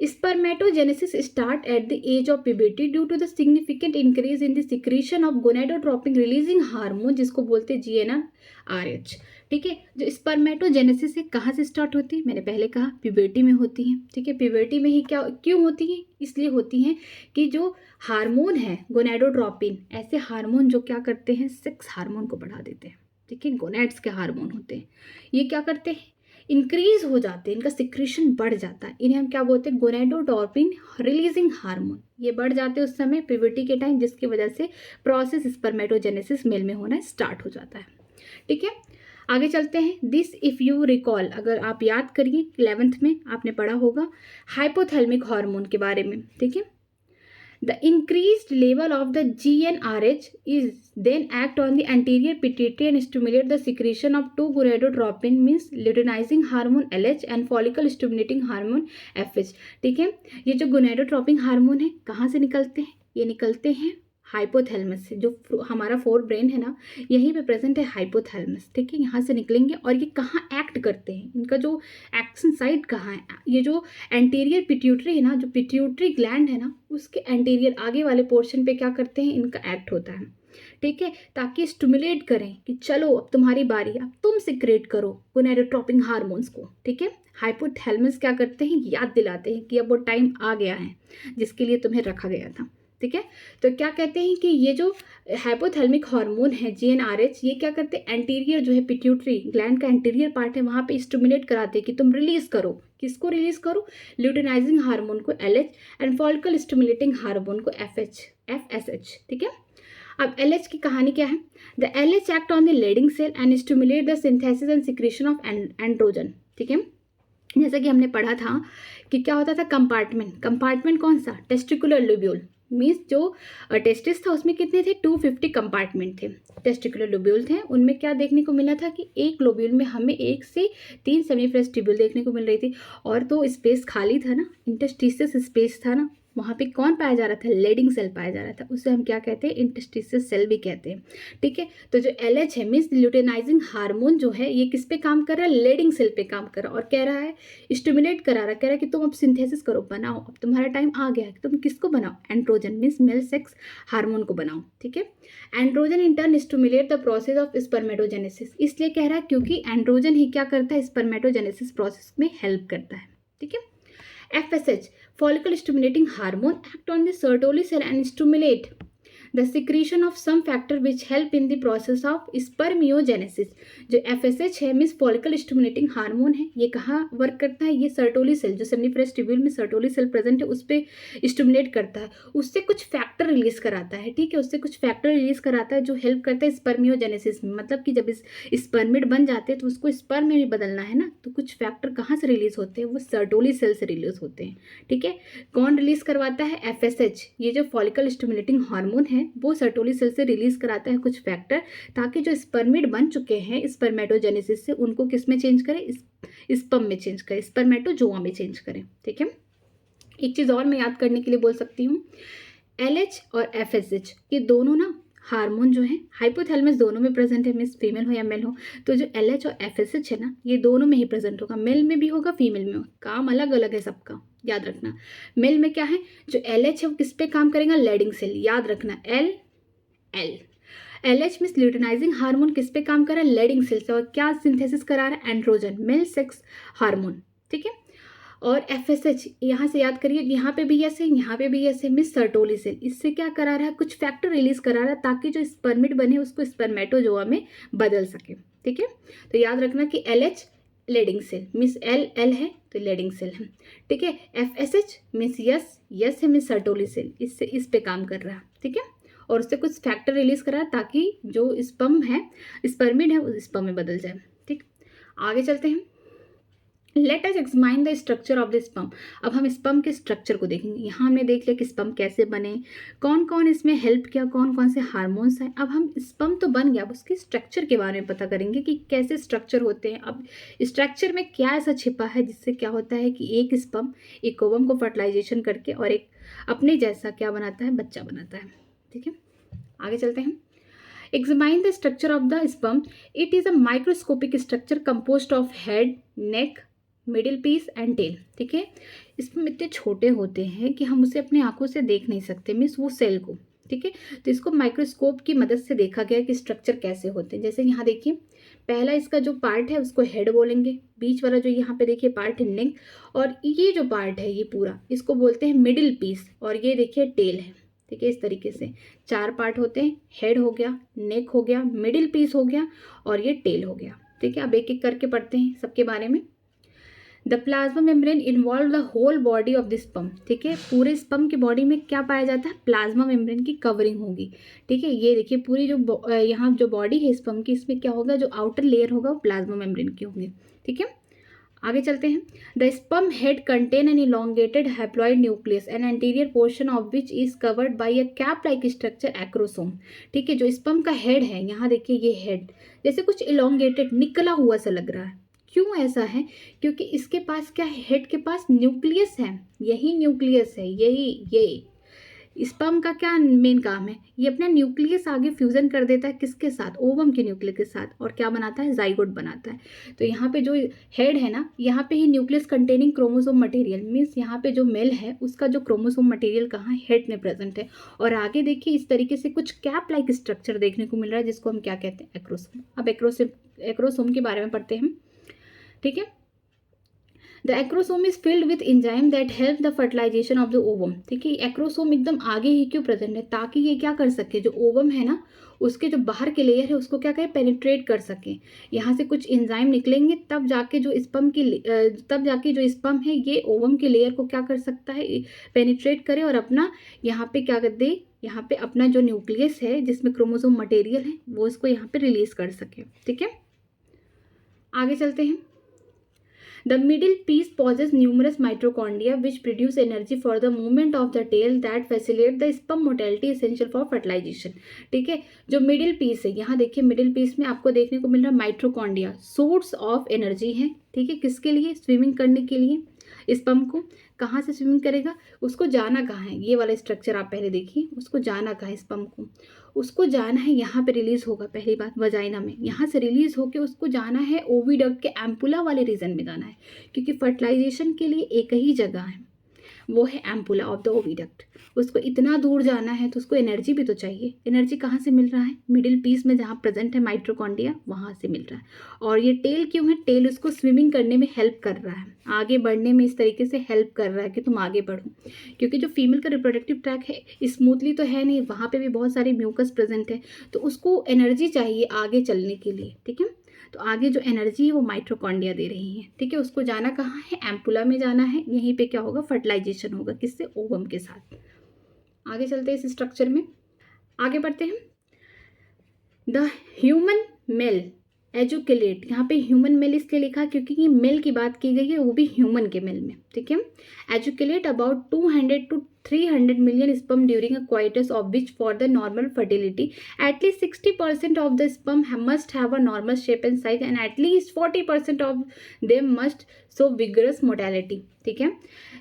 A: Spermatogenesis start at the age of puberty due to the significant increase in the secretion of gonadotropin releasing hormone, जिसको बोलते हैं GnRH। ठीक है। जो स्पर्मेटोजेनेसिस है कहाँ से स्टार्ट होती है, मैंने पहले कहा प्यूबर्टी में होती है। ठीक है। प्यूबर्टी में ही क्या क्यों होती है, इसलिए होती हैं कि जो हार्मोन है गोनाडोट्रोपिन, ऐसे हार्मोन जो क्या करते हैं, सेक्स हार्मोन को बढ़ा देते हैं। ठीक है। गोनैड्स के हार्मोन होते हैं, ये क्या करते हैं, इंक्रीज हो जाते हैं, इनका सिक्रीशन बढ़ जाता है। इन्हें हम क्या बोलते हैं, गोनाडोट्रोपिन रिलीजिंग हार्मोन। ये बढ़ जाते हैं उस समय प्यूबर्टी के टाइम, जिसकी वजह से प्रोसेस स्पर्मेटोजेनेसिस मेल में होना स्टार्ट हो जाता है। ठीक है। आगे चलते हैं। दिस इफ़ यू रिकॉल, अगर आप याद करिए 11th में आपने पढ़ा होगा हाइपोथैलेमिक हार्मोन के बारे में। ठीक है। The increased level of the GnRH is then act on the anterior pituitary and stimulate the secretion of two gonadotropin, means luteinizing hormone LH and follicle stimulating hormone FH। ठीक है। ये जो gonadotropin हार्मोन है कहाँ से निकलते हैं, ये निकलते हैं हाइपोथैलेमस से। जो हमारा फोर ब्रेन है ना, यहीं पे प्रेजेंट है हाइपोथैलेमस। ठीक है। यहाँ से निकलेंगे और ये कहाँ एक्ट करते हैं, इनका जो एक्शन साइट कहाँ है, ये जो एंटीरियर पिट्यूटरी है ना, जो पिट्यूटरी ग्लैंड है ना, उसके एंटीरियर आगे वाले पोर्शन पे क्या करते हैं, इनका एक्ट होता है। ठीक है। ताकि स्टिमुलेट करें कि चलो अब तुम्हारी बारी, अब तुम सिक्रेट करो गोनाडोट्रोपिन हार्मोन्स को। ठीक है। हाइपोथैलेमस क्या करते हैं, याद दिलाते हैं कि अब वो टाइम आ गया है जिसके लिए तुम्हें रखा गया था। ठीक है। तो क्या कहते हैं कि ये जो हाइपोथैलेमिक हार्मोन है GnRH, ये क्या करते हैं, एंटीरियर जो है पिट्यूटरी ग्लैंड का एंटीरियर पार्ट है, वहाँ पे स्टिमुलेट कराते हैं कि तुम रिलीज करो, किसको रिलीज करो, ल्यूटिनाइजिंग हार्मोन को LH and follicle stimulating hormone को FSH। ठीक है। अब LH की कहानी क्या है, the LH act on the Leydig cell and stimulate the synthesis and secretion of androgen. ठीक है। जैसा कि हमने पढ़ा था कि क्या होता था, कंपार्टमेंट कौन सा, टेस्टिकुलर लोब्यूल। मीन्स जो टेस्टिस था उसमें कितने थे, 250 कंपार्टमेंट थे, टेस्टिकुलर लोब्यूल थे। उनमें क्या देखने को मिला था कि एक लोब्यूल में हमें 1 से 3 सेमीफ्रस ट्यूब्यूल देखने को मिल रही थी। और तो स्पेस खाली था ना, इंटरस्टिशियस स्पेस था ना, वहाँ पे कौन पाया जा रहा था, लेडिंग सेल पाया जा रहा था, उसे हम क्या कहते हैं, इंटरस्टिशियस सेल भी कहते हैं। ठीक है। तो जो LH है मीन्स ल्यूटिनाइजिंग हार्मोन जो है, ये किस पे काम कर रहा है, लेडिंग सेल पे काम कर रहा है और कह रहा है, स्टिमुलेट करा रहा, कह रहा है कि तुम अब सिंथेसिस करो, बनाओ, अब तुम्हारा टाइम आ गया है, तुम किसको बनाओ, androgen means male sex hormone को बनाओ। ठीक है। Androgen in turn stimulate the process of spermatogenesis, इसलिए कह रहा है क्योंकि एंड्रोजन ही क्या करता है, स्पर्मेटोजेनेसिस प्रोसेस में हेल्प करता है। ठीक है। FSH follicle stimulating hormone act on the Sertoli cell and stimulate the secretion of some factor which help in the process of spermiogenesis. जो FSH है मीन्स फॉलिकल स्टिमुलेटिंग हार्मोन है, ये कहाँ वर्क करता है, ये सर्टोली सेल जो सेमिनिफरस ट्यूब्यूल में सर्टोली सेल प्रेजेंट है उस पर स्टिमुलेट करता है, उससे कुछ फैक्टर रिलीज कराता है, ठीक है, उससे कुछ फैक्टर रिलीज कराता है जो हेल्प करता है स्पर्मियोजेनेसिस में। मतलब कि जब इस स्पर्मिड बन जाते हैं तो उसको स्पर्म में भी बदलना है ना, तो कुछ फैक्टर कहाँ से रिलीज होते हैं, वो सर्टोली सेल से रिलीज होते हैं, ठीक है। कौन रिलीज करवाता है, FSH, ये जो फॉलिकल स्टिमुलेटिंग हार्मोन है वो सर्टोली सेल से रिलीज कराता है कुछ फैक्टर, ताकि जो स्पर्मिड बन चुके हैं स्पर्मेटोजेनेसिस से उनको किस में चेंज करें, स्पर्म में चेंज करें, स्पर्मेटोजोआ में चेंज करें, ठीक है। एक चीज़ और मैं याद करने के लिए बोल सकती हूँ, LH और FSH ये दोनों ना हार्मोन जो है हाइपोथैलेमस दोनों में प्रेजेंट है, मीन्स फीमेल हो या मेल हो, तो जो LH और FSH है ना ये दोनों में ही प्रेजेंट होगा, मेल में भी होगा फीमेल में होगा, काम अलग अलग है सबका, याद रखना। मेल में क्या है, जो LH है वो किस पे काम करेगा, लेडिंग सेल, याद रखना LH मीन्स ल्यूटेनाइजिंग हार्मोन किस पे काम कर रहा है, लेडिंग सेल से, और क्या सिंथेसिस करा रहा है, एंड्रोजन, मेल सेक्स हार्मोन, ठीक है। और FSH यहाँ से याद करिए, यहाँ पे भी यस है, यहाँ पे भी यस है, मिस सर्टोली सेल, इससे क्या करा रहा है, कुछ फैक्टर रिलीज करा रहा है ताकि जो स्पर्मिड बने उसको स्पर्मेटोजोआ में बदल सके, ठीक है। तो याद रखना कि LH लेडिंग सेल मिस L है तो लेडिंग सेल है, ठीक है। FSH मिस यस है, मिस सर्टोली सेल, इससे इस पे काम कर रहा है, ठीक है, और उससे कुछ फैक्टर रिलीज करा ताकि जो स्पर्म है स्पर्मिड है उस स्पर्म में बदल जाए, ठीक। आगे चलते हैं, let us examine the structure of the sperm. अब हम स्पर्म के स्ट्रक्चर को देखेंगे। यहाँ हमने देख लिया कि स्पर्म कैसे बने, कौन कौन इसमें हेल्प किया, कौन कौन से हार्मोन्स हैं। अब हम स्पर्म तो बन गया, अब उसके स्ट्रक्चर के बारे में पता करेंगे कि कैसे स्ट्रक्चर होते हैं। अब स्ट्रक्चर में क्या ऐसा छिपा है जिससे क्या होता है कि एक स्पर्म एक ओवम को फर्टिलाइजेशन करके और एक अपने जैसा क्या बनाता है, बच्चा बनाता है, ठीक है। आगे चलते हैं, examine the structure of the sperm. It is a microscopic structure composed of head, neck, middle piece and tail, ठीक है। इसमें इतने छोटे होते हैं कि हम उसे अपनी आंखों से देख नहीं सकते, मीन्स वो सेल को, ठीक है। तो इसको माइक्रोस्कोप की मदद से देखा गया कि स्ट्रक्चर कैसे होते हैं। जैसे यहाँ देखिए, पहला इसका जो पार्ट है उसको हेड बोलेंगे, बीच वाला जो यहाँ पे देखिए पार्ट है नेक, और ये जो पार्ट है ये पूरा इसको बोलते हैं मिडिल पीस, और ये देखिए टेल है, ठीक है। इस तरीके से 4 पार्ट होते हैं, हेड हो गया, नेक हो गया, मिडिल पीस हो गया और ये टेल हो गया, ठीक है। अब एक एक करके पढ़ते हैं सबके बारे में। The plasma membrane involve the whole body of the sperm, ठीक है। पूरे स्पर्म की बॉडी में क्या पाया जाता है, प्लाज्मा मेम्ब्रेन की कवरिंग होगी, ठीक है। ये देखिए पूरी जो यहाँ जो बॉडी है स्पर्म की, इसमें क्या होगा, जो आउटर लेयर होगा वो प्लाज्मा मेम्ब्रेन की होगी, ठीक है। आगे चलते हैं, the sperm head contain an elongated haploid nucleus an anterior portion of which is covered by a cap like structure acrosome, ठीक है। जो स्पर्म का हेड है, यहाँ देखिए ये हेड जैसे कुछ इलोंगेटेड निकला हुआ सा लग रहा है। क्यों ऐसा है, क्योंकि इसके पास क्या है, हेड के पास न्यूक्लियस है, यही न्यूक्लियस है, ये स्पर्म का क्या मेन काम है, ये अपना न्यूक्लियस आगे फ्यूजन कर देता है किसके साथ, ओवम के न्यूक्लियस के साथ, और क्या बनाता है, जाइगोट बनाता है। तो यहाँ पे जो हेड है ना, यहाँ पे ही nucleus containing chromosome material, means यहाँ पे जो मेल है उसका जो क्रोमोसोम मटेरियल कहाँ है, हेड में प्रेजेंट है। और आगे देखिए इस तरीके से कुछ कैप लाइक स्ट्रक्चर देखने को मिल रहा है जिसको हम क्या कहते हैं, एक्रोसोम। अब एक्रोसोम के बारे में पढ़ते हैं, ठीक है। The acrosome is filled with enzyme that help the fertilization of the ovum, ठीक है। एक्रोसोम एकदम आगे ही क्यों प्रेजेंट है, ताकि ये क्या कर सके, जो ओवम है ना उसके जो बाहर के लेयर है उसको क्या करें, पेनिट्रेट कर सके। यहाँ से कुछ एंजाइम निकलेंगे तब जाके जो स्पर्म है ये ओवम के लेयर को क्या कर सकता है, पेनिट्रेट करे और अपना यहाँ पे क्या कर दे, यहाँ पे अपना जो न्यूक्लियस है जिसमें क्रोमोसोम मटेरियल है वो इसको यहाँ पे रिलीज कर सके, ठीक है। आगे चलते हैं, the middle piece possesses numerous mitochondria which produce energy for the movement of the tail that facilitate the sperm motility essential for fertilization, ठीक है। जो मिडिल पीस है, यहाँ देखिए मिडिल पीस में आपको देखने को मिल रहा है माइटोकॉन्ड्रिया, सोर्स ऑफ एनर्जी है, ठीक है। किसके लिए, स्विमिंग करने के लिए। स्पर्म को कहाँ से स्विमिंग करेगा, उसको जाना कहाँ है, ये वाला स्ट्रक्चर आप पहले देखिए, उसको जाना कहाँ है स्पर्म को, उसको जाना है यहाँ पे रिलीज होगा, पहली बात वजाइना में, यहाँ से रिलीज होके उसको जाना है ओविडक्ट के एम्पुला वाले रीजन में जाना है, क्योंकि फर्टिलाइजेशन के लिए एक ही जगह है, वो है एम्पुला ऑफ द ओविडक्ट। उसको इतना दूर जाना है तो उसको एनर्जी भी तो चाहिए। एनर्जी कहाँ से मिल रहा है? मिडिल पीस में जहाँ प्रेजेंट है माइटोकॉन्ड्रिया, वहाँ से मिल रहा है। और ये टेल क्यों है? टेल उसको स्विमिंग करने में हेल्प कर रहा है, आगे बढ़ने में इस तरीके से हेल्प कर रहा है कि तुम आगे बढ़ो। क्योंकि जो फीमेल का रिप्रोडक्टिव ट्रैक है स्मूथली तो है नहीं, वहाँ पे भी बहुत सारी म्यूकस प्रेजेंट है, तो उसको एनर्जी चाहिए आगे चलने के लिए। ठीक है, तो आगे जो एनर्जी है वो माइटोकॉन्ड्रिया दे रही है। ठीक है, उसको जाना कहाँ है? एम्पुला में जाना है। यहीं पे क्या होगा? फर्टिलाइजेशन होगा। किससे? ओवम के साथ। आगे चलते हैं इस स्ट्रक्चर में, आगे बढ़ते हैं। द ह्यूमन मेल एजुकेलेट, यहाँ पे ह्यूमन मेल इसलिए लिखा क्योंकि ये मेल की बात की गई है, वो भी ह्यूमन के मेल में। ठीक है, एजुकेलेट about 200 to 300 million sperm during a coitus, of which for the normal fertility at least 60% of the sperm must have a normal shape and size and at least 40% of them must show vigorous motility। ठीक है,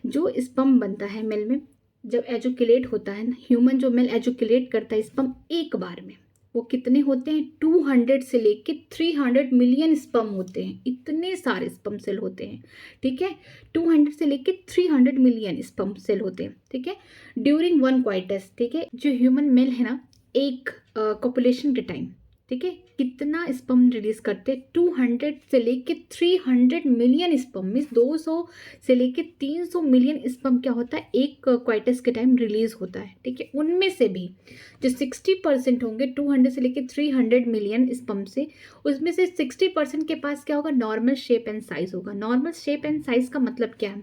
A: जो स्पर्म बनता है मेल में, जब एजुकेलेट होता है ना, ह्यूमन जो मेल एजुकेलेट करता है स्पर्म एक बार में, वो कितने होते हैं? 200 से लेके 300 मिलियन स्पर्म होते हैं। इतने सारे स्पर्म सेल होते हैं। ठीक है, 200 से लेके 300 मिलियन स्पर्म सेल होते हैं। ठीक है, ड्यूरिंग वन क्वाइटस। ठीक है, जो ह्यूमन मेल है ना, एक कॉपुलेशन के टाइम, ठीक है, कितना स्पर्म रिलीज करते हैं? 200 से लेके 300 मिलियन स्पर्म, मीन्स 200 से लेके 300 मिलियन स्पर्म क्या होता है? एक क्वाइटस के टाइम रिलीज होता है। ठीक है, उनमें से भी जो 60% होंगे 200 से लेके 300 मिलियन स्पर्म से, उसमें से 60% के पास क्या होगा? नॉर्मल शेप एंड साइज होगा। नॉर्मल शेप एंड साइज का मतलब क्या है?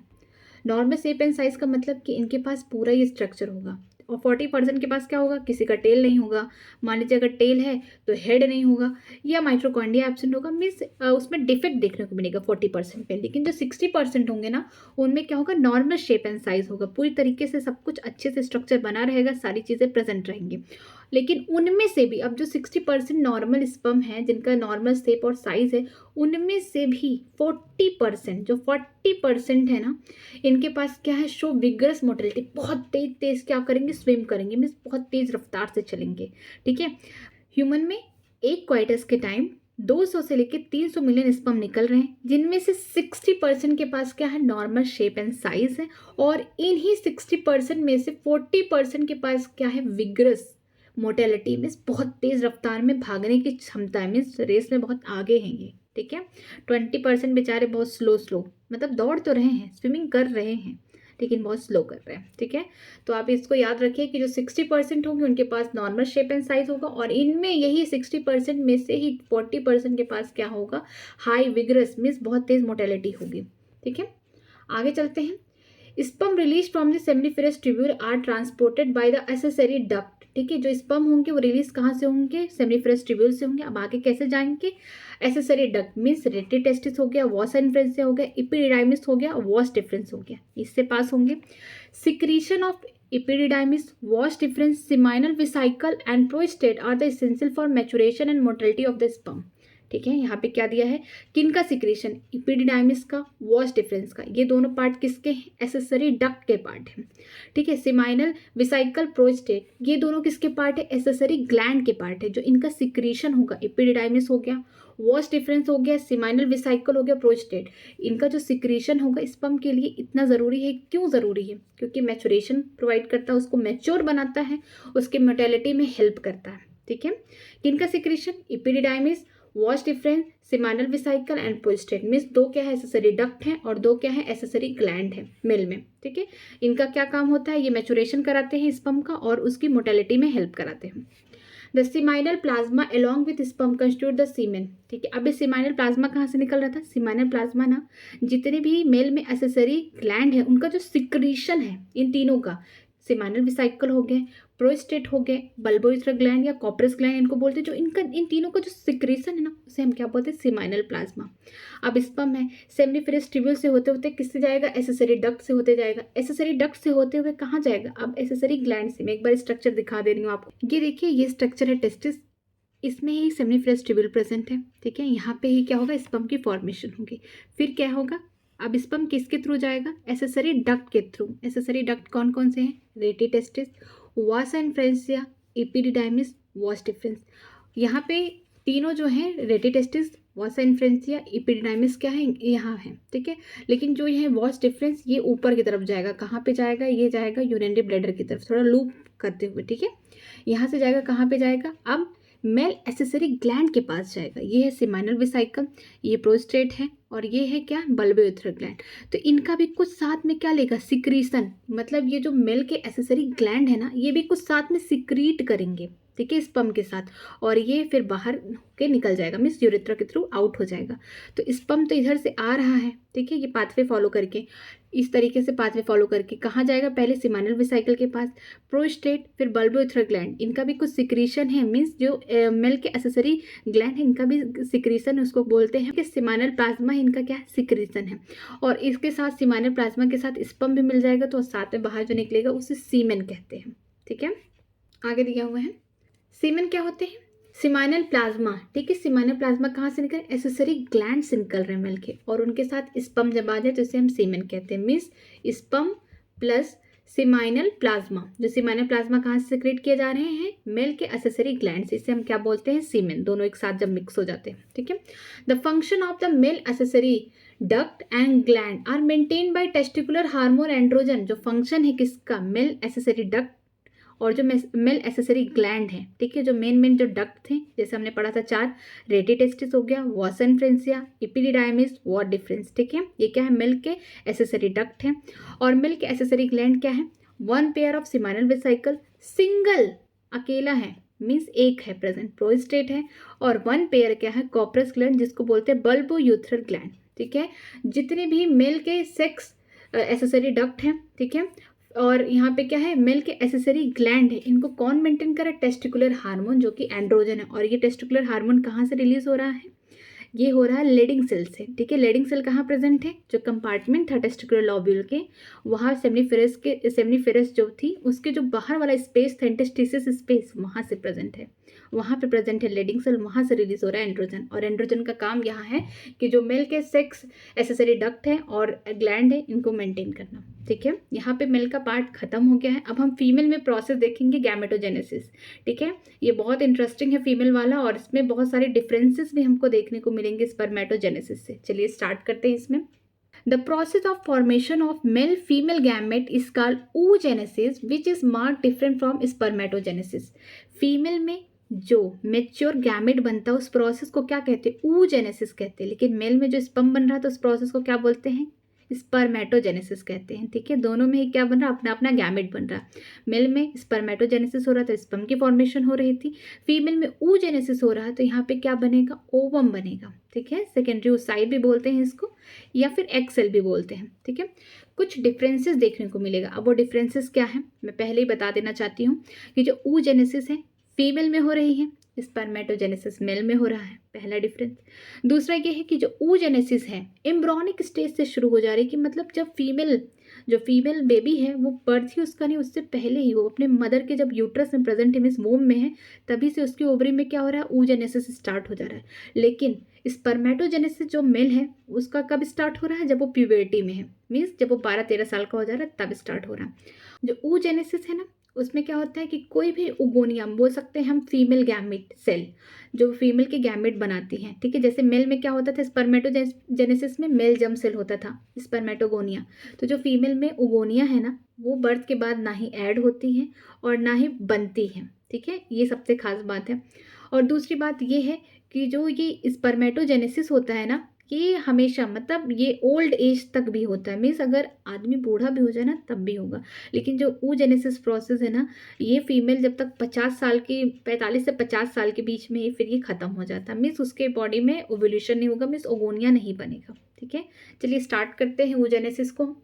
A: नॉर्मल शेप एंड साइज का मतलब कि इनके पास पूरा ये स्ट्रक्चर होगा। और 40% के पास क्या होगा? किसी का टेल नहीं होगा। मान लीजिए अगर टेल है तो हेड नहीं होगा या माइटोकॉन्ड्रिया एब्सेंट होगा, मीन्स उसमें डिफेक्ट देखने को मिलेगा 40% पे। लेकिन जो 60% होंगे ना, उनमें क्या होगा? नॉर्मल शेप एंड साइज होगा। पूरी तरीके से सब कुछ अच्छे से स्ट्रक्चर बना रहेगा, सारी चीज़ें प्रेजेंट रहेंगी। लेकिन उनमें से भी अब जो 60% नॉर्मल स्पर्म है, जिनका नॉर्मल शेप और साइज है, उनमें से भी 40%, जो 40% है ना, इनके पास क्या है? शो विगरस मोटिलिटी, बहुत तेज तेज क्या करेंगे? स्विम करेंगे, मीन्स बहुत तेज रफ्तार से चलेंगे। ठीक है, ह्यूमन में एक क्वाइटस के टाइम 200 से लेकर 300 मिलियन स्पर्म निकल रहे हैं, जिनमें से 60% के पास क्या है? नॉर्मल शेप एंड साइज है। और इन्हीं 60% में से 40% के पास क्या है? विगरस मोटेलिटी, मीन्स बहुत तेज रफ्तार में भागने की क्षमता है, मीन्स रेस में बहुत आगे हैं ये। ठीक है, 20% बेचारे बहुत स्लो मतलब दौड़ तो रहे हैं, स्विमिंग कर रहे हैं, लेकिन बहुत स्लो कर रहे हैं। ठीक है, तो आप इसको याद रखिए कि जो 60% होंगे उनके पास नॉर्मल शेप एंड साइज होगा, और इनमें यही 60% में से ही 40% के पास क्या होगा? हाई विगरस, मीन्स बहुत तेज मोटेलिटी होगी। ठीक है, आगे चलते हैं। Sperm release from the seminiferous tubule are transported by the accessory duct. ठीक है, जो स्पर्म होंगे वो रिलीज कहाँ से होंगे? सेमिनिफेरस ट्यूब्यूल से होंगे। अब आगे कैसे जाएंगे? एक्सेसरी डक्ट, मीन्स रेटी टेस्टिस हो गया, वॉस इन्फ्रेंसिया हो गया, इपिडिडाइमिस हो गया, वॉस डिफरेंस हो गया, इससे पास होंगे। Secretion of epididymis, vas deferens, seminal vesicle and prostate are the essential for maturation and motility of the sperm. ठीक है, यहाँ पे क्या दिया है? किनका सिक्रीशन? इपिडिडाइमिस का, वॉस डिफरेंस का। ये दोनों पार्ट किसके हैं? एक्सेसरी डक्ट के पार्ट हैं। ठीक है, सेमाइनल वेसिकल, प्रोस्टेट, ये दोनों किसके पार्ट है? एक्सेसरी ग्लैंड के पार्ट है, जो इनका सिक्रीशन होगा। इपिडिडाइमिस हो गया, वॉस डिफरेंस हो गया, सेमाइनल वेसिकल हो गया, प्रोस्टेट, इनका जो सिक्रीशन होगा स्पर्म के लिए इतना ज़रूरी है। क्यों ज़रूरी है? क्योंकि मैचुरेशन प्रोवाइड करता है, उसको मैच्योर बनाता है, उसके मोटिलिटी में हेल्प करता है। ठीक है, किनका secretion? Epididymis, vas deferens, seminal vesicle and prostate, means दो क्या है? एक्सेसरी डक्ट है और दो क्या है? एक्सेसरी ग्लैंड है मेल में। ठीक है, इनका क्या काम होता है? ये मैचुरेशन कराते हैं स्पर्म का और उसकी मोटिलिटी में हेल्प कराते हैं। The seminal plasma along with sperm constitute the semen. ठीक है, अब ये सीमाइनल प्लाज्मा कहाँ से निकल रहा था? सीमाइनल प्लाज्मा ना, जितने भी मेल में एक्सेसरी ग्लैंड है उनका जो सिक्रीशन है, इन तीनों का, सेमाइनल वेसिकल हो गए, प्रोस्टेट हो गए, बल्बोइथर ग्लैंड या कॉपरस ग्लैंड इनको बोलते हैं, जो इनका इन तीनों का जो सिक्रीशन है ना, उसे हम क्या बोलते हैं? Seminal plasma. अब स्पर्म है, सेमिनिफेरस ट्यूब्यूल से होते होते किससे जाएगा? एक्सेसरी डक्ट से होते जाएगा। एक्सेसरी डक्ट से होते हुए कहाँ जाएगा? अब एक्सेसरी ग्लैंड से। मैं एक बार स्ट्रक्चर दिखा दे रही हूँ आपको। ये देखिए, ये स्ट्रक्चर है टेस्टिस, इसमें ही सेमिनिफेरस ट्यूब्यूल प्रेजेंट है। ठीक है, यहाँ पे ही क्या होगा? स्पर्म की फॉर्मेशन होगी। फिर क्या होगा? अब स्पर्म किसके थ्रू जाएगा? एक्सेसरी डक्ट के थ्रू। एक्सेसरी डक्ट कौन कौन से हैं? रेटी टेस्टिस, वास इन्फ्रेंसिया, इपिडिडाइमिस, वॉस डिफरेंस। यहाँ पे तीनों जो हैं रेटी टेस्टिस, वॉसा इन्फ्रेंसिया, एपिडिडाइमिस क्या है, यहाँ है, ठीक है। लेकिन जो ये वॉस डिफरेंस ये ऊपर की तरफ जाएगा, कहाँ पे जाएगा, ये जाएगा यूरिनरी ब्लैडर की तरफ, थोड़ा लूप करते हुए, ठीक है। यहाँ से जाएगा, कहाँ पे जाएगा, अब मेल एसेसरी ग्लैंड के पास जाएगा। ये है सेमाइनल वेसिकल, ये प्रोस्टेट है, और ये है क्या, बल्बोयूथर ग्लैंड। तो इनका भी कुछ साथ में क्या लेगा, सिक्रीशन, मतलब ये जो मेल के एसेसरी ग्लैंड है ना, ये भी कुछ साथ में सिक्रीट करेंगे, ठीक है, स्पर्म के साथ, और ये फिर बाहर के निकल जाएगा, मीन्स यूरेथ्रा के थ्रू आउट हो जाएगा। तो स्पर्म तो इधर से आ रहा है, ठीक है, ये पाथवे फॉलो करके, इस तरीके से पाथवे फॉलो करके कहाँ जाएगा, पहले सेमाइनल वेसिकल के पास, प्रोस्टेट, फिर बल्बोयूथर ग्लैंड, इनका भी कुछ सिक्रीशन है, मीन्स जो मेल के एसेसरी ग्लैंड है इनका भी सिक्रीशन, उसको बोलते हैं कि सेमाइनल प्लाज्मा, इनका क्या है, सिक्रीशन है। और इसके साथ सेमाइनल प्लाज्मा के साथ स्पर्म भी मिल जाएगा, तो साथ में बाहर जो निकलेगा उसे सीमेन कहते हैं, ठीक है। आगे दिया हुआ है, सीमेन क्या होते हैं, सेमाइनल प्लाज्मा, ठीक है। सेमाइनल प्लाज्मा कहाँ से निकल, एसेसरी ग्लैंड से निकल रहे हैं मेल के, और उनके साथ स्पर्म जब आ जाए तो इसे हम सीमेन कहते हैं, means sperm plus seminal plasma. जो सेमाइनल प्लाज्मा कहाँ से सिक्रेट किए जा रहे हैं, मेल के एसेसरी ग्लैंड से, इसे हम क्या बोलते हैं, सीमेन, दोनों एक साथ जब मिक्स हो जाते हैं, ठीक है। The function of the male accessory duct and gland are maintain by testicular hormone androgen. जो फंक्शन है किसका, मेल एसेसरी डक्ट और जो मेल एसेसरी ग्लैंड है, ठीक है, जो मेन जो डक्ट थे, जैसे हमने पढ़ा था 4, रेडी टेस्टिस हो गया, वॉसा इन्फ्रेंसिया, एपिडिडाइमिस, वॉट डिफरेंस, ठीक है। ये क्या है, मेल के एसेसरी डक्ट है। और मेल के एसेसरी ग्लैंड क्या है, 1 pair of seminal vesicle, single, अकेला है, मीन्स एक है प्रेजेंट, प्रोस्टेट है, और 1 पेयर क्या है, कॉर्पस ग्लैंड, जिसको बोलते हैं बल्बोयूथरल ग्लैंड, ठीक है। जितने भी मेल के सेक्स एसेसरी डक्ट हैं, ठीक है, और यहाँ पे क्या है, मेल के एसेसरी ग्लैंड है, इनको कौन मेंटेन करे, टेस्टिकुलर हार्मोन, जो कि एंड्रोजन है। और ये टेस्टिकुलर हार्मोन कहाँ से रिलीज हो रहा है, ये हो रहा है लेडिंग सेल से, ठीक है। लेडिंग सेल कहाँ प्रेजेंट है, जो कंपार्टमेंट था टेस्टिकुलर लॉब्यूल के, वहाँ सेमनीफेरस जो थी उसके जो बाहर वाला स्पेस था, इंटरस्टिशियस स्पेस, वहाँ से प्रेजेंट है, वहाँ पे प्रेजेंट है लेडिंग सेल, वहाँ से रिलीज हो रहा है एंड्रोजन। और एंड्रोजन का काम यहाँ है कि जो मेल के सेक्स एसेसरी डक्ट है और ग्लैंड है, इनको मेंटेन करना, ठीक है। यहाँ पे मेल का पार्ट खत्म हो गया है। अब हम फीमेल में प्रोसेस देखेंगे, गैमेटोजेनेसिस, ठीक है। ये बहुत इंटरेस्टिंग है फीमेल वाला, और इसमें बहुत सारे डिफरेंसेस भी हमको देखने को मिलेंगे स्पर्मेटोजेनेसिस से। चलिए स्टार्ट करते हैं इसमें। The process of formation of male-female gamete is called oogenesis, which is marked different from spermatogenesis. Female में जो मेच्योर गैमेट बनता है उस प्रोसेस को क्या कहते हैं, oogenesis कहते हैं। लेकिन मेल में जो स्पर्म बन रहा है तो उस प्रोसेस को क्या बोलते हैं, स्पर्मेटोजेनेसिस कहते हैं, ठीक है। दोनों में ही क्या बन रहा है, अपना अपना गैमेट बन रहा है। मेल में स्पर्मेटोजेनेसिस हो रहा था, स्पर्म की फॉर्मेशन हो रही थी। फीमेल में oogenesis हो रहा है, तो यहाँ पे क्या बनेगा, ओवम बनेगा, ठीक है। सेकेंडरी oocyte भी बोलते हैं इसको, या फिर एग सेल भी बोलते हैं, ठीक है। कुछ डिफरेंसेस देखने को मिलेगा। अब वो डिफरेंसेस क्या है, मैं पहले ही बता देना चाहती हूँ कि जो oogenesis है फीमेल में हो रही है, स्पर्मेटोजेनेसिस मेल में हो रहा है, पहला डिफरेंस। दूसरा ये है कि जो oogenesis है एम्ब्रॉनिक स्टेज से शुरू हो जा रही है, कि मतलब जब जो फीमेल बेबी है वो बर्थ ही उसका नहीं, उससे पहले ही वो अपने मदर के जब यूट्रस में प्रेजेंट है, मीन्स वोम में है, तभी से उसकी ओवरी में क्या हो रहा है, oogenesis स्टार्ट हो जा रहा है। लेकिन स्पर्मेटोजेनेसिस जो मेल है उसका कब स्टार्ट हो रहा है, जब वो प्यूबर्टी में है, मीन्स जब वो 12-13 साल का हो जा रहा है तब स्टार्ट हो रहा है। जो oogenesis है ना, उसमें क्या होता है कि कोई भी ओगोनियम बोल सकते हैं हम, फीमेल गैमेट सेल जो फीमेल के गैमेट बनाती हैं, ठीक है। जैसे मेल में क्या होता था, स्पर्मेटोजेनेसिस में मेल जर्म सेल होता था, स्पर्मेटोगोनिया। तो जो फीमेल में ओगोनिया है ना, वो बर्थ के बाद ना ही ऐड होती हैं और ना ही बनती हैं, ठीक है। ये सबसे खास बात है। और दूसरी बात ये है कि जो ये स्पर्मेटोजेनेसिस होता है ना, ये हमेशा मतलब ये ओल्ड एज तक भी होता है, मीन्स अगर आदमी बूढ़ा भी हो जाए ना तब भी होगा। लेकिन जो oogenesis प्रोसेस है ना, ये फीमेल जब तक 50 साल की 45 से 50 साल के बीच में ही फिर ये ख़त्म हो जाता है, मीन्स उसके बॉडी में ओव्यूलेशन नहीं होगा, मीन्स ओगोनिया नहीं बनेगा, ठीक है। चलिए स्टार्ट करते हैं oogenesis को।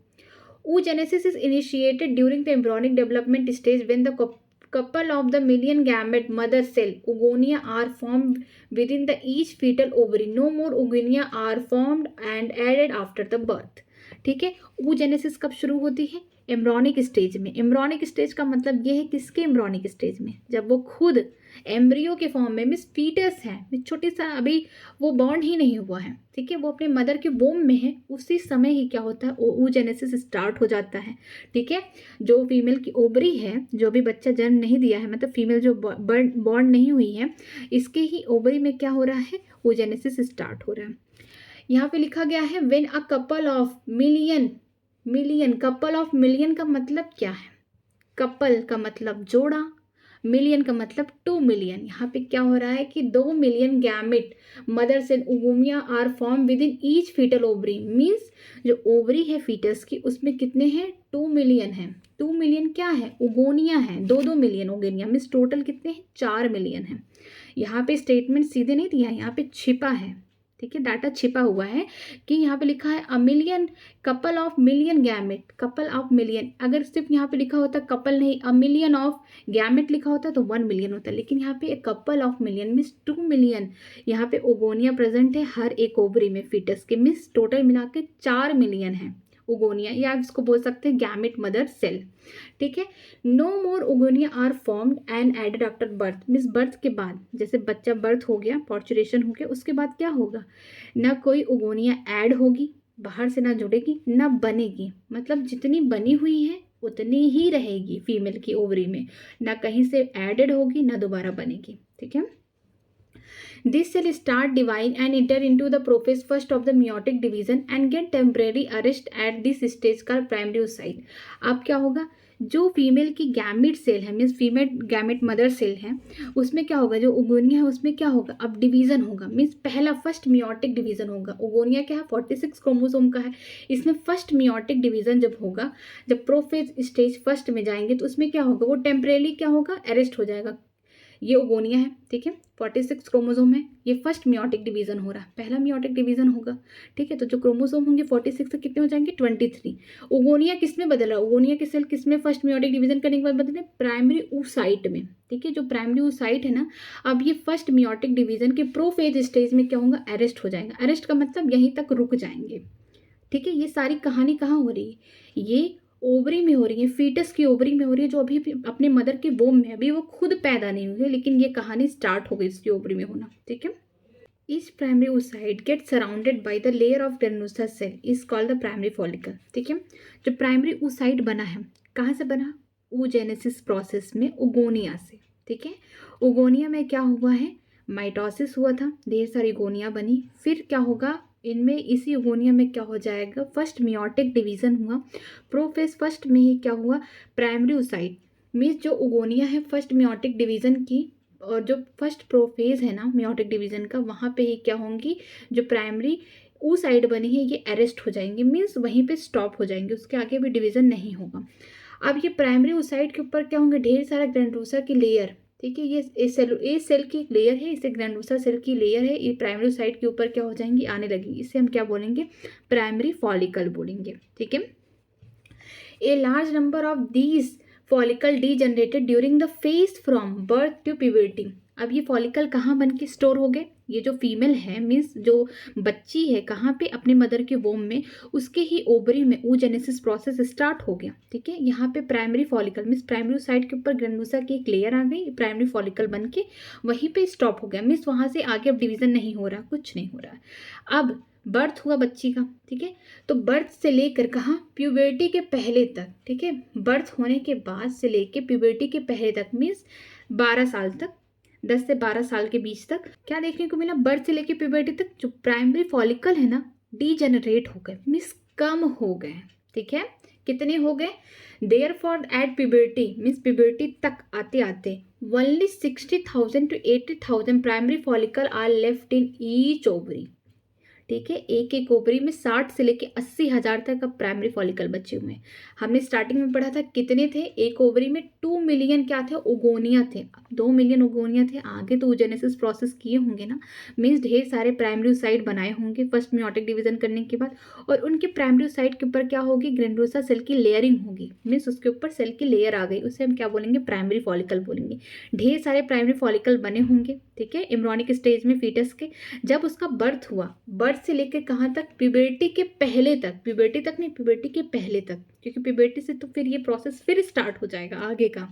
A: oogenesis is initiated during the embryonic development stage when the couple of the million gamete mother cell oogonia are formed within the each fetal ovary. No more oogonia are formed and added after the birth. ठीक है। oogenesis कब शुरू होती है, एम्ब्रॉनिक स्टेज में। एम्ब्रॉनिक स्टेज का मतलब ये है किसके एम्ब्रॉनिक स्टेज में, जब वो खुद एम्ब्रियो के फॉर्म में मीन्स फीटस है, मीन्स छोटी सा अभी वो बॉर्न ही नहीं हुआ है, ठीक है, वो अपने मदर के वोम में है, उसी समय ही क्या होता है oogenesis स्टार्ट हो जाता है, ठीक है। जो फीमेल की ओवरी है, जो भी बच्चा जन्म नहीं दिया है, मतलब फीमेल जो बॉर्न नहीं हुई है, इसके ही ओवरी में क्या हो रहा है, oogenesis स्टार्ट हो रहा है। यहाँ पे लिखा गया है when a couple of million, million, couple of million का मतलब क्या है, कपल का मतलब जोड़ा, मिलियन का मतलब 2 मिलियन। यहाँ पे क्या हो रहा है कि 2 million gamete mother cell oogonia are form within each fetal ovary, means जो ओवरी है फीटस की उसमें कितने हैं, 2 मिलियन है। 2 मिलियन क्या है, ओगोनिया है, 2-2 मिलियन ओगोनिया, मीन्स टोटल कितने हैं, 4 मिलियन है। यहाँ पे स्टेटमेंट सीधे नहीं दिया है, यहाँ पे छिपा है, ठीक है, डाटा छिपा हुआ है कि यहाँ पे लिखा है a million, couple of million gamete, couple of million, अगर सिर्फ यहाँ पे लिखा होता कपल नहीं, अ मिलियन ऑफ गैमेट लिखा होता तो 1 मिलियन होता, लेकिन यहाँ पे एक couple of million means 2 million यहाँ पे ओगोनिया प्रेजेंट है हर एक ओवरी में फीटस के, मीन्स टोटल मिला के 4 मिलियन है ओगोनिया, या इसको बोल सकते हैं गैमेट मदर सेल, ठीक है। No more oogonia are formed and added after birth, means birth के बाद, जैसे बच्चा बर्थ हो गया, पॉर्चुरेशन हो गया, उसके बाद क्या होगा, ना कोई ओगोनिया ऐड होगी, बाहर से ना जुड़ेगी ना बनेगी, मतलब जितनी बनी हुई है उतनी ही रहेगी फीमेल की ओवरी में, ना कहीं से एडेड होगी ना दोबारा बनेगी, ठीक है। This cell start divide and enter into the prophase first of the meiotic division and get temporary arrest at this stage called primary oocyte। अब क्या होगा, जो फीमेल की गैमेट सेल है, means female gamete mother cell है, उसमें क्या होगा, जो ओगोनिया है उसमें क्या होगा, अब डिवीजन होगा, मीन्स पहला फर्स्ट मियोटिक डिवीजन होगा। ओगोनिया क्या है, 46 क्रोमोसोम का है, इसमें फर्स्ट मियोटिक डिवीजन जब होगा, जब प्रोफेज स्टेज फर्स्ट में जाएंगे तो उसमें क्या होगा, वो टेम्परेली क्या होगा, अरेस्ट हो जाएगा। ये ओगोनिया है, ठीक है, 46 क्रोमोसोम है, ये फर्स्ट मियोटिक डिवीजन हो रहा है, पहला मियोटिक डिवीजन होगा, ठीक है। तो जो क्रोमोसोम होंगे 46 से कितने हो जाएंगे, 23। ओगोनिया किस में बदल रहा है, ओगोनिया के सेल किस में फर्स्ट मियोटिक डिवीजन करने के बाद बदले, प्राइमरी oocyte में, ठीक है। जो प्राइमरी oocyte है ना, अब ये फर्स्ट मियोटिक डिवीजन के प्रोफेज स्टेज में क्या होगा, अरेस्ट हो जाएगा। अरेस्ट का मतलब यहीं तक रुक जाएंगे, ठीक है। ये सारी कहानी कहाँ हो रही है, ये ओवरी में हो रही है, फीटस की ओवरी में हो रही है, जो अभी अपने मदर के वोम में, अभी वो खुद पैदा नहीं हुई है, लेकिन ये कहानी स्टार्ट हो गई इसकी ओवरी में होना, ठीक है। Each primary oocyte gets surrounded by the layer of granulosa cell is called the primary follicle, ठीक है। जो प्राइमरी oocyte बना है, कहाँ से बना, oogenesis प्रोसेस में, ओगोनिया से, ठीक है। ओगोनिया में क्या हुआ है, माइटोसिस हुआ था, ढेर सारी गोनिया बनी, फिर क्या होगा, इनमें इसी ओगोनिया में क्या हो जाएगा, फर्स्ट मियोटिक डिवीजन हुआ, प्रोफेज फर्स्ट में ही क्या हुआ, प्राइमरी oocyte, मीन्स जो ओगोनिया है फर्स्ट मियोटिक डिवीजन की, और जो फर्स्ट प्रोफेज है ना मियोटिक डिवीजन का, वहाँ पे ही क्या होंगी, जो प्राइमरी oocyte बनी है ये अरेस्ट हो जाएंगे, मीन्स वहीं पे स्टॉप हो जाएंगे, उसके आगे भी डिवीजन नहीं होगा। अब ये प्राइमरी oocyte के ऊपर क्या होंगे, ढेर सारा ग्रैनुलोसा की लेयर, ठीक है, ये सेल की एक लेयर है, इसे ग्रैनुलोसा सेल की लेयर है, ये प्राइमरी oocyte के ऊपर क्या हो जाएंगी, आने लगेगी, इसे हम क्या बोलेंगे, प्राइमरी फॉलिकल बोलेंगे, ठीक है। A large number of these follicle degenerated during the phase from birth to puberty. अब ये फॉलिकल कहाँ बन के स्टोर हो गए, ये जो फीमेल है मीन्स जो बच्ची है कहाँ पे, अपने मदर के वोम में, उसके ही ओवरी में oogenesis प्रोसेस स्टार्ट हो गया, ठीक है। यहाँ पे primary follicle means primary oocyte के ऊपर ग्रैनुलोसा की एक लेयर आ गई, प्राइमरी फॉलिकल बन के वहीं पे स्टॉप हो गया, मीन्स वहाँ से आगे अब डिवीजन नहीं हो रहा, कुछ नहीं हो रहा। अब बर्थ हुआ बच्ची का, ठीक है, तो बर्थ से लेकर कहाँ, प्यूबर्टी के पहले तक, ठीक है, बर्थ होने के बाद से लेकर प्यूबर्टी के पहले तक, मीन्स 12 साल तक, 10 से 12 साल के बीच तक क्या देखने को मिला, बर्थ से लेकर प्यूबर्टी तक जो प्राइमरी फॉलिकल है ना, डीजेनरेट हो गए, मीन्स कम हो गए, ठीक है। कितने हो गए, therefore at puberty means puberty तक आते आते only 60,000 to 80,000 primary follicle are left in each ovary, ठीक है। एक एक ओवरी में 60 से लेके 80,000 तक का प्राइमरी फॉलिकल बचे हुए हैं। हमने स्टार्टिंग में पढ़ा था कितने थे, एक ओवरी में 2 मिलियन क्या थे, ओगोनिया थे, 2 मिलियन ओगोनिया थे, आगे तो oogenesis प्रोसेस किए होंगे ना, मीन्स ढेर सारे प्राइमरी oocyte बनाए होंगे फर्स्ट मियोटिक डिवीजन करने के बाद, और उनके प्राइमरी oocyte के ऊपर क्या होगी, ग्रैनुलोसा सेल की लेयरिंग होगी, मीन्स उसके ऊपर सेल की लेयर आ गई, उसे हम क्या बोलेंगे, प्राइमरी फॉलिकल बोलेंगे। ढेर सारे प्राइमरी फॉलिकल बने होंगे, ठीक है, एम्ब्रियोनिक स्टेज में फीटस के, जब उसका बर्थ हुआ, बर्थ बर्थ से लेकर कहाँ तक, प्यूबर्टी के पहले तक, प्यूबर्टी तक नहीं, प्यूबर्टी के पहले तक, क्योंकि प्यूबर्टी से तो फिर ये प्रोसेस फिर स्टार्ट हो जाएगा आगे का,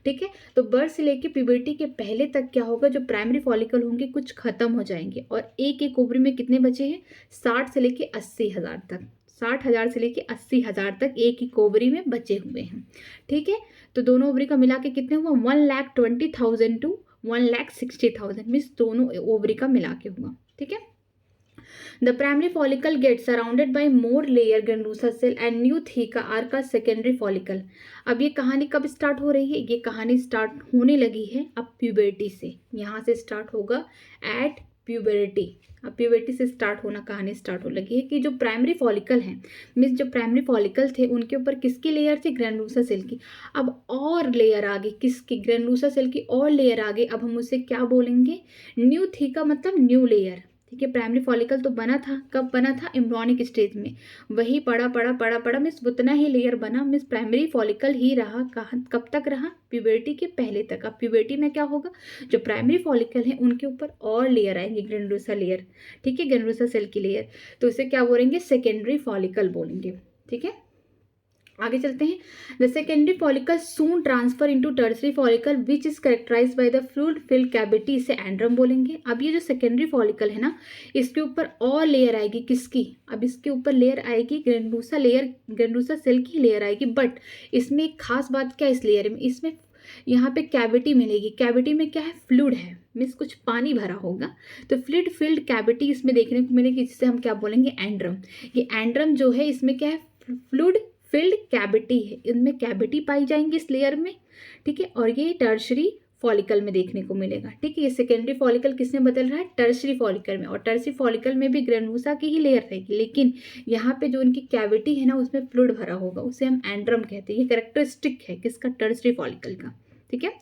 A: ठीक है। तो बर्थ से लेकर प्यूबर्टी के पहले तक क्या होगा, जो प्राइमरी फॉलिकल होंगे कुछ खत्म हो जाएंगे, और एक एक ओवरी में कितने बचे हैं, 60 से लेकर 80,000 तक, 60,000 से लेकर 80,000 तक एक एक ओवरी में बचे हुए हैं, ठीक है। तो दोनों ओवरी का मिला के कितने हुआ, 1,20,000 टू 1,60,000, मीन्स दोनों ओवरी का मिला के हुआ, ठीक है। The primary follicle get surrounded by more layer granulosa cell and new theca are का सेकेंडरी फॉलिकल। अब ये कहानी कब स्टार्ट हो रही है, ये कहानी स्टार्ट होने लगी है अब प्यूबर्टी से, यहाँ से स्टार्ट होगा एट प्यूबर्टी। अब प्यूबर्टी से स्टार्ट होना कहानी स्टार्ट हो लगी है कि जो प्राइमरी फॉलिकल हैं, मीन्स जो प्राइमरी फॉलिकल थे उनके ऊपर किसकी लेयर थी, ग्रेनुलोसा सेल की। अब और लेयर आगे किसकी, ग्रेनुलोसा सेल की और लेयर आगे, अब हम उसे क्या बोलेंगे, न्यू थीका, मतलब न्यू लेयर, ठीक है। प्राइमरी फॉलिकल तो बना था, कब बना था, एम्ब्रियोनिक स्टेज में, वही पड़ा पड़ा पड़ा पड़ा मीन्स उतना ही लेयर बना, मीन्स प्राइमरी फॉलिकल ही रहा, कहाँ कब तक रहा, प्यूबर्टी के पहले तक। अब प्यूबर्टी में क्या होगा, जो प्राइमरी फॉलिकल है उनके ऊपर और लेयर आएंगे, ग्रेनुलोसा लेयर, ठीक है, ग्रेनुलोसा सेल की लेयर, तो इसे क्या बोलेंगे, सेकेंडरी फॉलिकल बोलेंगे, ठीक है। आगे चलते हैं। The secondary follicle soon transfer into tertiary follicle which is characterized by the fluid filled cavity, इसे एंड्रम बोलेंगे। अब ये जो सेकेंडरी फॉलिकल है ना, इसके ऊपर और लेयर आएगी किसकी, अब इसके ऊपर लेयर आएगी ग्रेनुलोसा लेयर, ग्रेनुलोसा सेल की लेयर आएगी, बट इसमें एक खास बात क्या है, इस लेयर में, इसमें यहाँ पे कैविटी मिलेगी, कैविटी में क्या है, फ्लूइड है, मीन्स कुछ पानी भरा होगा, तो फ्लूइड फिल्ड कैविटी इसमें देखने को मिलेगी, जिससे हम क्या बोलेंगे, एंड्रम। ये एंड्रम जो है इसमें क्या है, फ्लूइड फिल्ड कैविटी है, इनमें कैविटी पाई जाएंगी इस लेयर में, ठीक है। और ये टर्शरी फॉलिकल में देखने को मिलेगा, ठीक है। ये सेकेंडरी फॉलिकल किसमें बदल रहा है, टर्शरी फॉलिकल में, और टर्शरी फॉलिकल में भी ग्रेनुलोसा की ही लेयर रहेगी, लेकिन यहाँ पे जो उनकी कैविटी है ना उसमें फ्लूइड भरा होगा, उसे हम एंड्रम कहते हैं। ये कैरेक्टरिस्टिक है किसका, टर्शरी फॉलिकल का, ठीक है।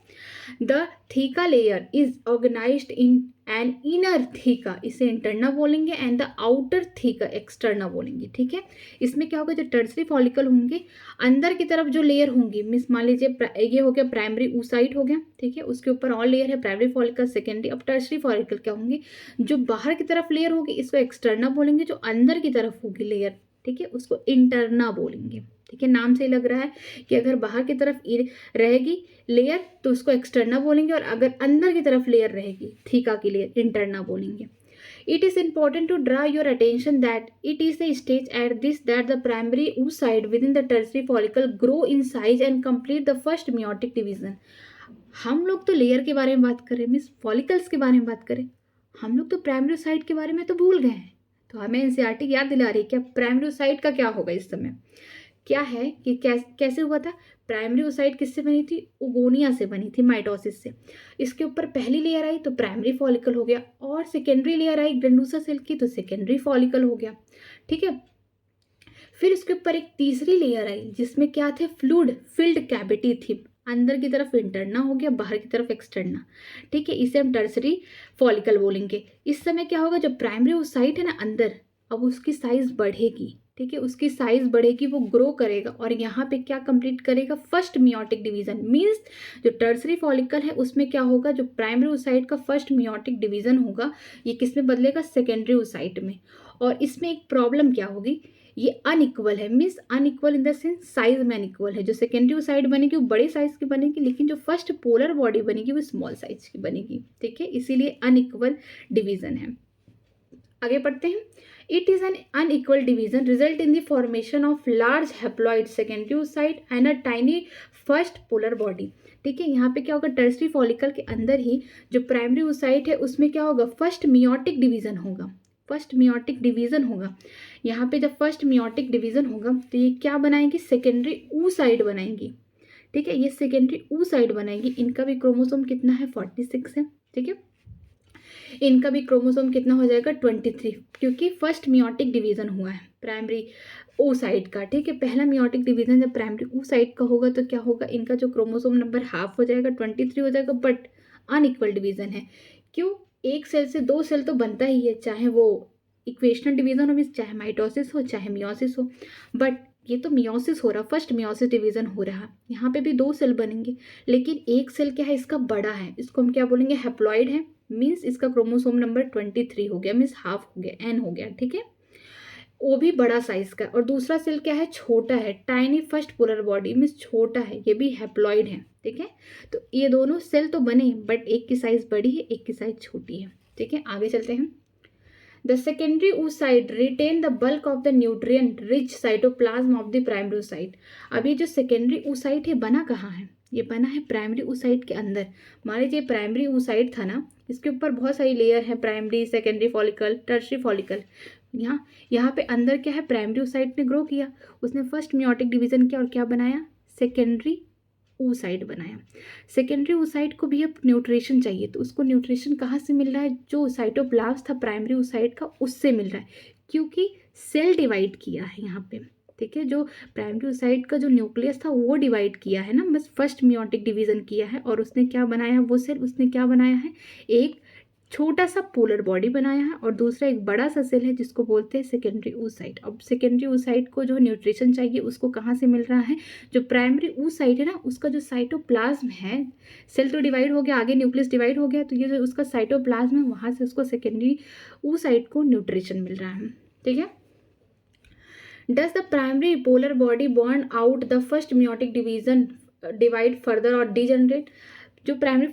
A: The theca layer is organized in an inner theca, इसे इंटरना बोलेंगे, and the outer theca externa बोलेंगे, ठीक है। इसमें क्या होगा, जो टर्सरी फॉलिकल होंगे अंदर की तरफ जो लेयर होंगी, मिस मान लीजिए ये हो गया प्राइमरी oocyte हो गया, ठीक है, उसके ऊपर और लेयर है प्राइमरी फॉलिकल, सेकेंडरी। अब टर्सरी फॉलिकल क्या होंगे, जो बाहर की तरफ लेयर होगी इसको एक्सटर्ना बोलेंगे, जो अंदर की तरफ होगी लेयर, ठीक है, उसको इंटरना बोलेंगे, ठीक है। नाम से ही लग रहा है कि अगर बाहर की तरफ रहेगी लेयर तो उसको एक्सटर्ना बोलेंगे, और अगर अंदर की तरफ लेयर रहेगी थीका की लेयर, इंटरना बोलेंगे। It is important to draw your attention that it is the stage at this that the primary oocyte within the tertiary follicle grow in size and complete the first meiotic division. हम लोग तो लेयर के बारे में बात करें, मीन्स फॉलिकल्स के बारे में बात करें, हम लोग तो प्राइमरी oocyte के बारे में तो भूल गए हैं। तो हमें एनसीईआरटी याद दिला रही है क्या प्राइमरी oocyte का क्या होगा इस समय, क्या है कि कैसे हुआ था, प्राइमरी oocyte किससे बनी थी, ओगोनिया से बनी थी, माइटोसिस से। इसके ऊपर पहली लेयर आई तो प्राइमरी फॉलिकल हो गया, और secondary layer I granulosa cell की तो सेकेंडरी फॉलिकल हो गया, ठीक है। फिर इसके ऊपर एक तीसरी लेयर आई जिसमें क्या थे, फ्लूइड फिल्ड कैविटी थी, अंदर की तरफ इंटरना हो गया, बाहर की तरफ एक्सटर्ना, ठीक है, इसे हम टर्सरी फॉलिकल बोलेंगे। इस समय क्या होगा, जो प्राइमरी oocyte है ना अंदर, अब उसकी साइज बढ़ेगी, ठीक है, उसकी साइज बढ़ेगी, वो ग्रो करेगा, और यहाँ पे क्या कंप्लीट करेगा, फर्स्ट मियोटिक डिवीजन। मीन्स जो टर्सरी फॉलिकल है उसमें क्या होगा, जो प्राइमरी oocyte का फर्स्ट मियोटिक डिवीजन होगा ये किस में बदलेगा, सेकेंडरी oocyte में। और इसमें एक प्रॉब्लम क्या होगी, ये अनइक्वल है, means unequal in the sense size में अनइक्वल है। जो सेकेंडरी oocyte बनेगी वो बड़े साइज की बनेगी, लेकिन जो फर्स्ट पोलर बॉडी बनेगी वो स्मॉल साइज की बनेगी, ठीक है, इसीलिए अनइक्वल डिवीजन है। आगे पढ़ते हैं। It is an unequal division result in the formation of large haploid secondary oocyte and a tiny first polar body, ठीक है। यहाँ पे क्या होगा, टर्सरी फॉलिकल के अंदर ही जो प्राइमरी oocyte है उसमें क्या होगा, फर्स्ट मियोटिक डिवीजन होगा, फर्स्ट मियोटिक डिवीजन होगा। यहाँ पे जब फर्स्ट मियोटिक डिवीजन होगा तो ये क्या बनाएंगी, सेकेंडरी oocyte बनाएंगी, ठीक है, ये सेकेंडरी oocyte बनाएंगी। इनका भी क्रोमोसोम कितना है, 46 है, ठीक है। इनका भी क्रोमोसोम कितना हो जाएगा, 23, क्योंकि फर्स्ट मियोटिक डिवीजन हुआ है प्राइमरी oocyte का, ठीक है। पहला मियोटिक डिवीजन जब प्राइमरी oocyte का होगा तो क्या होगा, इनका जो क्रोमोसोम नंबर हाफ हो जाएगा, 23 हो जाएगा, बट अनइक्वल डिवीजन है। क्यों, एक सेल से दो सेल तो बनता ही है, चाहे वो इक्वेशनल डिवीजन हो, चाहे माइटोसिस हो, चाहे मियोसिस हो, बट ये तो मियोसिस हो रहा, फर्स्ट मियोसिस डिवीजन हो रहा। यहाँ पे भी दो सेल बनेंगे, लेकिन एक सेल क्या है, इसका बड़ा है, इसको हम क्या बोलेंगे, हैप्लॉइड है, मीन्स इसका क्रोमोसोम नंबर 23 हो गया, मीन्स हाफ हो गया, n हो गया, ठीक है। वो भी बड़ा साइज का। और दूसरा सेल क्या है, छोटा है, tiny first polar body means छोटा है, ये भी हैप्लॉइड है, ठीक है। तो ये दोनों सेल तो बने बट एक की साइज बड़ी है, एक की साइज छोटी है, ठीक है। आगे चलते हैं। The secondary oocyte retain the bulk of the nutrient rich cytoplasm of the primary oocyte। अब ये जो सेकेंडरी oocyte है बना कहाँ है, ये बना है प्राइमरी oocyte के अंदर। मान लीजिए प्राइमरी oocyte था ना, इसके ऊपर बहुत सारी लेयर है, primary, secondary follicle, tertiary follicle. यहाँ पे अंदर क्या है, प्राइमरी oocyte ने ग्रो किया, उसने फर्स्ट मियोटिक डिवीजन किया और क्या बनाया, सेकेंडरी oocyte बनाया। सेकेंडरी oocyte को भी अब न्यूट्रिशन चाहिए, तो उसको न्यूट्रिशन कहाँ से मिल रहा है, जो साइटोप्लाज्म था प्राइमरी oocyte का उससे मिल रहा है, क्योंकि सेल डिवाइड किया है यहाँ पे, ठीक है। जो प्राइमरी oocyte का जो न्यूक्लियस था वो डिवाइड किया है ना, बस फर्स्ट मियोटिक डिवीजन किया है, और उसने क्या बनाया, वो सेल उसने क्या बनाया है, एक छोटा सा पोलर बॉडी बनाया है, और दूसरा एक बड़ा सा सेल है जिसको बोलते हैं सेकेंडरी oocyte। अब सेकेंडरी oocyte को जो न्यूट्रिशन चाहिए उसको कहाँ से मिल रहा है, जो प्राइमरी oocyte है ना, उसका जो साइटोप्लाज्म है, सेल तो डिवाइड हो गया, आगे न्यूक्लियस डिवाइड हो गया, तो ये जो उसका साइटोप्लाज्म है वहाँ से उसको सेकेंडरी oocyte को न्यूट्रिशन मिल रहा है, ठीक है। Does the primary polar body bond out the first meiotic division divide further और degenerate? जो प्राइमरी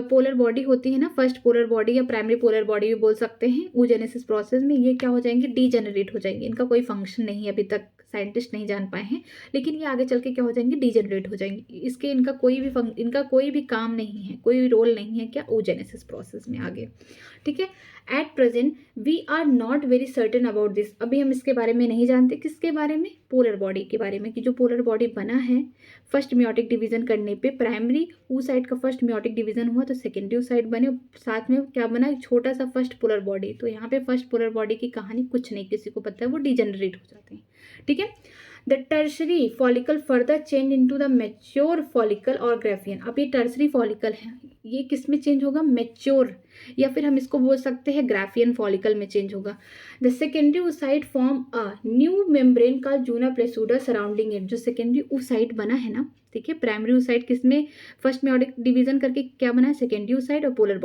A: पोलर बॉडी होती है ना, फर्स्ट पोलर बॉडी या प्राइमरी पोलर बॉडी भी बोल सकते हैं, oogenesis प्रोसेस में ये क्या हो जाएंगे, डीजेनरेट हो जाएंगे। इनका कोई फंक्शन नहीं है, अभी तक साइंटिस्ट नहीं जान पाए हैं, लेकिन ये आगे चल के क्या हो जाएंगे, डीजेनरेट हो जाएंगे। इसके इनका कोई भी काम नहीं है, कोई रोल नहीं है क्या, oogenesis प्रोसेस में आगे, ठीक है। At present we are not very certain about this. अभी हम इसके बारे में नहीं जानते, किसके बारे में, पोलर बॉडी के बारे में, कि जो पोलर बॉडी बना है फर्स्ट मियोटिक डिवीजन करने पे, प्राइमरी oocyte का फर्स्ट मियोटिक डिवीजन हुआ तो सेकेंडरी oocyte बने, साथ में क्या बना, एक छोटा सा फर्स्ट पोलर बॉडी। तो यहाँ पे फर्स्ट पोलर बॉडी की कहानी कुछ नहीं किसी को पता है, वो डिजेनरेट हो जाते हैं, ठीक है। The tertiary follicle further change into the mature follicle और ग्राफियन। अब ये टर्शरी फॉलिकल है, ये किस में चेंज होगा, मैच्योर, या फिर हम इसको बोल सकते हैं ग्राफियन फॉलिकल में चेंज होगा। The secondary oocyte form a new membrane का जूना प्लेसूडा सराउंडिंग इट। जो सेकेंडरी oocyte बना है ना, ठीक है, प्राइमरी oocyte किसमें, फर्स्ट मियोटिक डिवीजन करके क्या बना है, सेकेंडरी oocyte और पोलर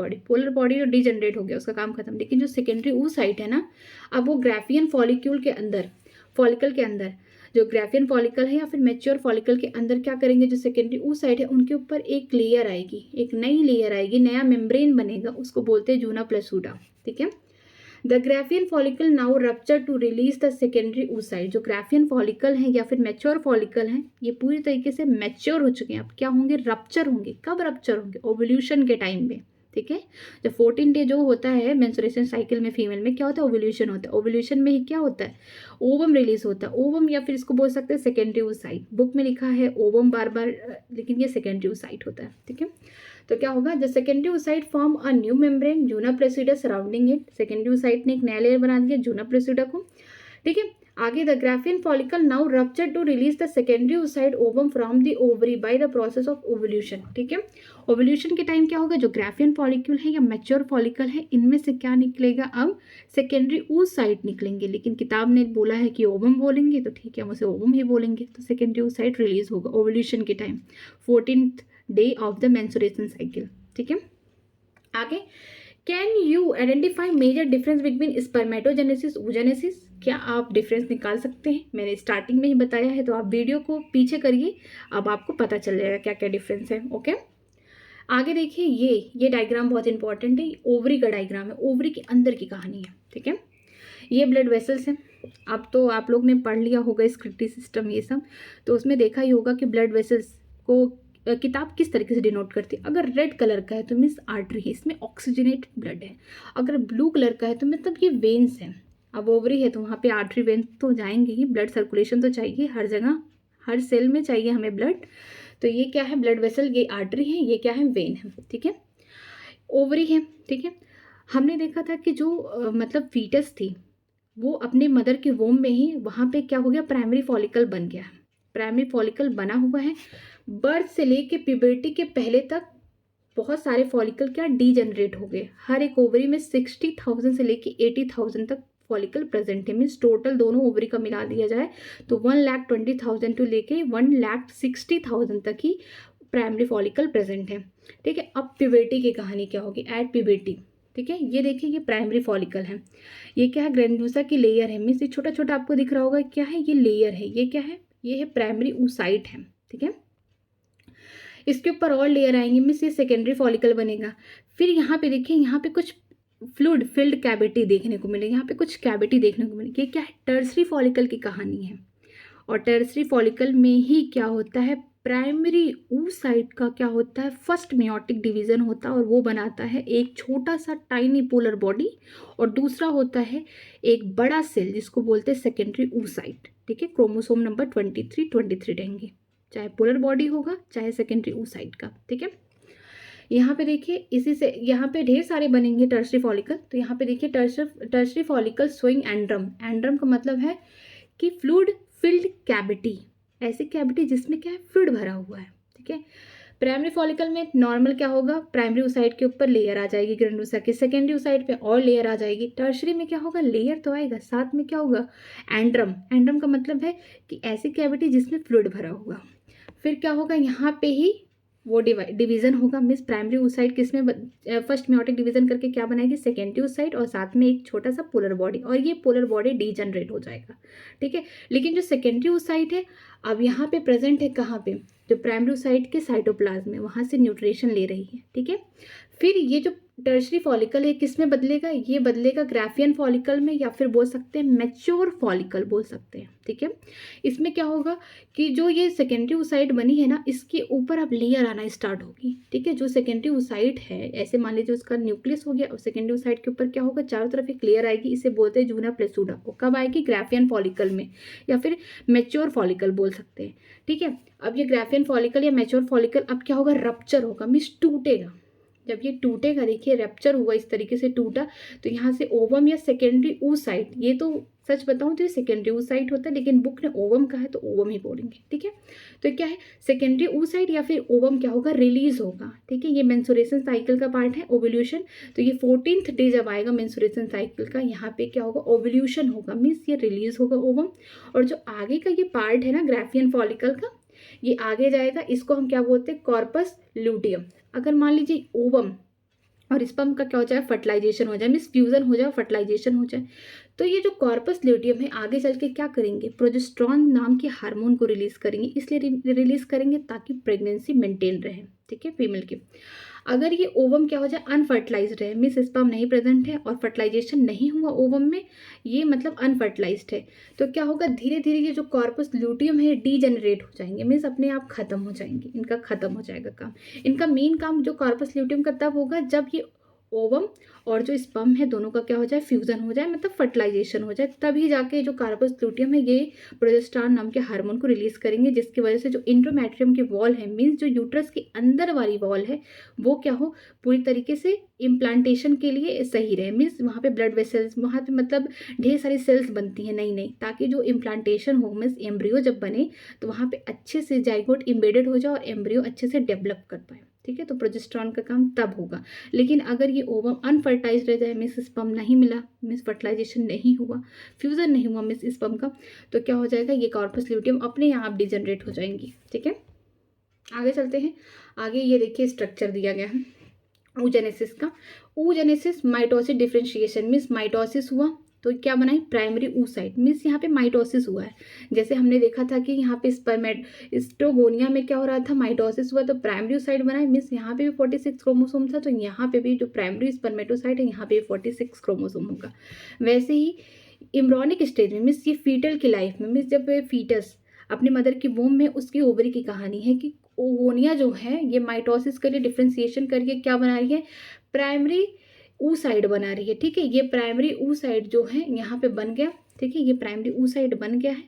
A: बॉडी तो डिजेनरेट हो गया, उसका काम खत्म। लेकिन जो सेकेंडरी oocyte है ना, अब वो ग्राफियन फॉलिक्यूल के अंदर, फॉलिकल के अंदर, जो ग्राफियन फॉलिकल है या फिर मैच्योर फॉलिकल के अंदर क्या करेंगे, जो सेकेंडरी oocyte है उनके ऊपर एक लेयर आएगी, एक नई लेयर आएगी, नया मेम्ब्रेन बनेगा, उसको बोलते हैं जूना प्लेसूडा, ठीक है। The Graafian follicle now rupture to release the secondary oocyte। जो ग्राफियन फॉलिकल है या फिर मैच्योर फॉलिकल है, ये पूरी तरीके से मैच्योर हो चुके हैं, अब क्या होंगे, रप्चर होंगे। कब रप्चर होंगे, ओव्यूलेशन के टाइम में, ठीक है। जब 14 डे जो होता है मेंस्ट्रुएशन साइकिल में फीमेल में क्या होता है, ओव्यूलेशन होता है। ओव्यूलेशन में ही क्या होता है, ओवम रिलीज होता है, ओवम, या फिर इसको बोल सकते हैं सेकेंडरी oocyte। बुक में लिखा है ओवम बार बार, लेकिन ये सेकेंडरी oocyte होता है, ठीक है। तो क्या होगा, the secondary oocyte form a new membrane zona pellucida surrounding it. Secondary oocyte ने एक नया लेयर बना दिया जूना प्लेसूडा को, ठीक है। आगे, the Graafian follicle now rupture to release the secondary oocyte ovum from the ovary by the process of ovulation, ठीक है। ओव्यूलेशन के टाइम क्या होगा, जो ग्राफियन फॉलिक्यूल है या मैच्योर फॉलिकल है, इनमें से क्या निकलेगा, अब सेकेंडरी oocyte निकलेंगे। लेकिन किताब ने बोला है कि ओवम बोलेंगे, तो ठीक है, हम उसे ओवम ही बोलेंगे। तो सेकेंडरी oocyte रिलीज होगा ओव्यूलेशन के time, 14th day of the menstruation cycle, ठीक है। आगे, can you identify major difference between spermatogenesis oogenesis। क्या आप डिफरेंस निकाल सकते हैं, मैंने स्टार्टिंग में ही बताया है, तो आप वीडियो को पीछे करिए, अब आपको पता चल जाएगा क्या क्या डिफरेंस है, ओके। आगे देखिए, ये डायग्राम बहुत इंपॉर्टेंट है, ओवरी का डायग्राम है, ओवरी के अंदर की कहानी है, ठीक है। ये ब्लड वेसल्स हैं, अब तो आप लोग ने पढ़ लिया होगा स्क्रिप्टी सिस्टम ये सब, तो उसमें देखा ही होगा कि ब्लड वेसल्स को किताब किस तरीके से डिनोट करती है। अगर रेड कलर का है तो मीन्स आर्टरी है, इसमें ऑक्सीजनेट ब्लड है। अगर ब्लू कलर का है तो मतलब ये वेन्स हैं। अब ओवरी है तो वहाँ पे आर्टरी वेन्स तो जाएंगे ही, ब्लड सर्कुलेशन तो चाहिए हर जगह, हर सेल में चाहिए हमें ब्लड। तो ये क्या है, ब्लड वेसल, ये आर्टरी है, ये क्या है, वेन है, ठीक है। ओवरी है, ठीक है। हमने देखा था कि जो मतलब फीटस थी वो अपने मदर के वोम में ही, वहाँ पे क्या हो गया, प्राइमरी फॉलिकल बन गया। प्राइमरी फॉलिकल बना हुआ है, बर्थ से लेके प्यूबर्टी के पहले तक बहुत सारे फॉलिकल क्या डीजनरेट हो गए। हर एक ओवरी में 60,000 से लेके 80,000 तक फॉलिकल प्रेजेंट है। मीन्स टोटल दोनों ओवरी का मिला दिया जाए तो 1,20,000 टू लेके 1,60,000 तक ही प्राइमरी फॉलिकल प्रेजेंट है, ठीक है। अब प्यूबर्टी की कहानी क्या होगी, एट प्यूबर्टी ठीक है। ये देखिए ये प्राइमरी फॉलिकल है, ये क्या है ग्रैन्युलोसा की लेयर है। मीन्स ये छोटा छोटा आपको दिख रहा होगा, क्या है ये लेयर है, ये क्या है, ये है प्राइमरी oocyte है, ठीक है। इसके ऊपर और लेयर आएंगे, मीन्स ये सेकेंडरी फॉलिकल बनेगा। फिर यहाँ पे देखिए, यहाँ पे कुछ फ्लूइड फिल्ड कैविटी देखने को मिलेगी, यहाँ पे कुछ कैविटी देखने को मिलेगी। ये क्या है, टर्सरी फॉलिकल की कहानी है। और टर्सरी फॉलिकल में ही क्या होता है, प्राइमरी oocyte का क्या होता है, फर्स्ट मेयोटिक डिवीजन होता है और वो बनाता है एक छोटा सा टाइनी पोलर बॉडी, और दूसरा होता है एक बड़ा सेल जिसको बोलते हैं सेकेंडरी oocyte, ठीक है। क्रोमोसोम नंबर 23 रहेंगे, चाहे पोलर बॉडी होगा चाहे सेकेंडरी oocyte का, ठीक है। यहाँ पे देखिए, इसी से यहाँ पे ढेर सारे बनेंगे टर्सरी फॉलिकल। तो यहाँ पे देखिए टर्सरी फॉलिकल शोइंग एंड्रम। एंड्रम का मतलब है कि फ्लूइड फिल्ड कैविटी, ऐसी कैविटी जिसमें क्या है, फ्लूइड भरा हुआ है, ठीक है। प्राइमरी फॉलिकल में नॉर्मल क्या होगा, प्राइमरी oocyte के ऊपर लेयर आ जाएगी ग्रैन्युलोसा के, सेकेंडरी oocyte पे और लेयर आ जाएगी। टर्सरी में क्या होगा, लेयर तो आएगा, साथ में क्या होगा, एंड्रम। एंड्रम का मतलब है कि ऐसी कैविटी जिसमें फ्लूइड भरा हुआ। फिर क्या होगा, यहाँ पे ही वो डिवीजन होगा। मिस प्राइमरी oocyte किसमें फर्स्ट मेयोटिक डिवीजन करके क्या बनाएगी, सेकेंडरी oocyte, और साथ में एक छोटा सा पोलर बॉडी, और ये पोलर बॉडी डीजनरेट हो जाएगा, ठीक है। लेकिन जो सेकेंडरी oocyte है अब यहाँ पे प्रेजेंट है कहाँ पे, जो प्राइमरी oocyte के साइटोप्लाज्म में, वहाँ से न्यूट्रिशन ले रही है, ठीक है। फिर ये जो टर्सरी फॉलिकल है किस में बदलेगा, ये बदलेगा ग्राफियन फॉलिकल में, या फिर बोल सकते हैं मैच्योर फॉलिकल बोल सकते हैं, ठीक है। इसमें क्या होगा कि जो ये सेकेंडरी oocyte बनी है ना, इसके ऊपर अब लेयर आना स्टार्ट होगी, ठीक है। जो सेकेंडरी oocyte है, ऐसे मान लीजिए उसका न्यूक्लियस हो गया, और सेकेंडरी oocyte के ऊपर क्या होगा, चारों तरफ एक लेयर आएगी, इसे बोलते हैं जूना प्लेसूडा। वो कब आएगी, ग्राफियन फॉलिकल में, या फिर मैच्योर फॉलिकल बोल सकते हैं, ठीक है। अब ये ग्राफियन फॉलिकल या मैच्योर फॉलिकल अब क्या होगा, रप्चर होगा, मीन्स टूटेगा। जब ये टूटेगा, देखिए रप्चर हुआ, इस तरीके से टूटा, तो यहाँ से ओवम या सेकेंडरी oocyte, ये तो सच बताऊँ तो ये सेकेंडरी oocyte होता है, लेकिन बुक ने ओवम कहा है तो ओवम ही बोलेंगे, ठीक है। तो क्या है, सेकेंडरी oocyte या फिर ओवम क्या होगा, रिलीज होगा, ठीक है। ये मेंस्ट्रुएशन साइकिल का पार्ट है, ओव्यूल्यूशन। तो ये 14th डे जब आएगा मेंस्ट्रुएशन साइकिल का, यहाँ पे क्या होगा, ओव्यूल्यूशन होगा, मीन्स ये रिलीज होगा ओवम। और जो आगे का ये पार्ट है ना ग्राफियन फॉलिकल का, ये आगे जाएगा, इसको हम क्या बोलते हैं, कॉर्पस ल्यूटियम। अगर मान लीजिए ओवम और स्पर्म का क्या हो जाए, फर्टिलाइजेशन हो जाए, मीन्स फ्यूजन हो जाए, फर्टिलाइजेशन हो जाए, तो ये जो कॉर्पस ल्यूटियम है आगे चल के क्या करेंगे, प्रोजेस्टेरॉन नाम के हार्मोन को रिलीज करेंगे। इसलिए रिलीज करेंगे ताकि प्रेगनेंसी मेंटेन रहे, ठीक है, फीमेल की। अगर ये ओवम क्या हो जाए, अनफर्टिलाइज्ड है, मीन्स स्पर्म नहीं प्रेजेंट है और फर्टिलाइजेशन नहीं हुआ ओवम में, ये मतलब अनफर्टिलाइज्ड है, तो क्या होगा, धीरे धीरे ये जो कॉर्पस ल्यूटियम है डीजेनरेट हो जाएंगे, मीन्स अपने आप खत्म हो जाएंगे, इनका खत्म हो जाएगा काम। इनका मेन काम जो कॉर्पस ल्यूटियम का तब होगा जब ये ओवम और जो स्पर्म है दोनों का क्या हो जाए, फ्यूजन हो जाए, मतलब फर्टिलाइजेशन हो जाए, तभी जाके जो कॉर्पस ल्यूटियम है ये प्रोजेस्टेरॉन नाम के हार्मोन को रिलीज करेंगे, जिसकी वजह से जो इंट्रोमेट्रियम की वॉल है, मीन्स जो यूट्रस के अंदर वाली वॉल है, वो क्या हो, पूरी तरीके से इम्प्लांटेशन के लिए सही रहे। मीन्स वहाँ पे ब्लड वेसल्स, वहाँ पे मतलब ढेर सारी सेल्स बनती हैं नई नई, ताकि जो इम्प्लांटेशन हो, मीन्स एम्ब्रियो जब बने तो वहाँ पे अच्छे से जाइगोट इम्बेडेड हो जाए और एम्ब्रियो अच्छे से डेवलप कर पाए, ठीक है। तो प्रोजेस्टेरॉन का काम तब होगा। लेकिन अगर ये ओवम अनफर्टाइज रह जाए, मीन्स स्पर्म नहीं मिला, मीन्स फर्टिलाइजेशन नहीं हुआ, फ्यूजन नहीं हुआ मीन्स स्पर्म का, तो क्या हो जाएगा, ये कॉर्पस ल्यूटियम अपने आप डिजनरेट हो जाएंगी, ठीक है। आगे चलते हैं। आगे ये देखिए स्ट्रक्चर दिया गया है oogenesis का। oogenesis mitosis differentiation, means mitosis हुआ तो क्या बनाई, प्राइमरी oocyte, मीन्स यहाँ पे माइटोसिस हुआ है। जैसे हमने देखा था कि यहाँ पे स्टोगोनिया में क्या हो रहा था, माइटोसिस हुआ तो प्राइमरी oocyte बनाए, मीन्स यहाँ पे भी 46 क्रोमोसोम था, तो यहाँ पे भी जो प्राइमरी स्पर्मेटोसाइट है यहाँ पे भी 46 क्रोमोसोम होगा। वैसे ही एम्ब्रियोनिक स्टेज में, मीन्स ये फीटल की लाइफ में, मीन्स जब फीटस अपने मदर की वोम में, उसकी ओवरी की कहानी है कि ओवोनिया जो है ये माइटोसिस के लिए डिफ्रेंसिएशन करके क्या बना रही है, प्राइमरी oocyte बना रही है, ठीक है। ये प्राइमरी oocyte जो है यहाँ पे बन गया, ठीक है, ये प्राइमरी oocyte बन गया है।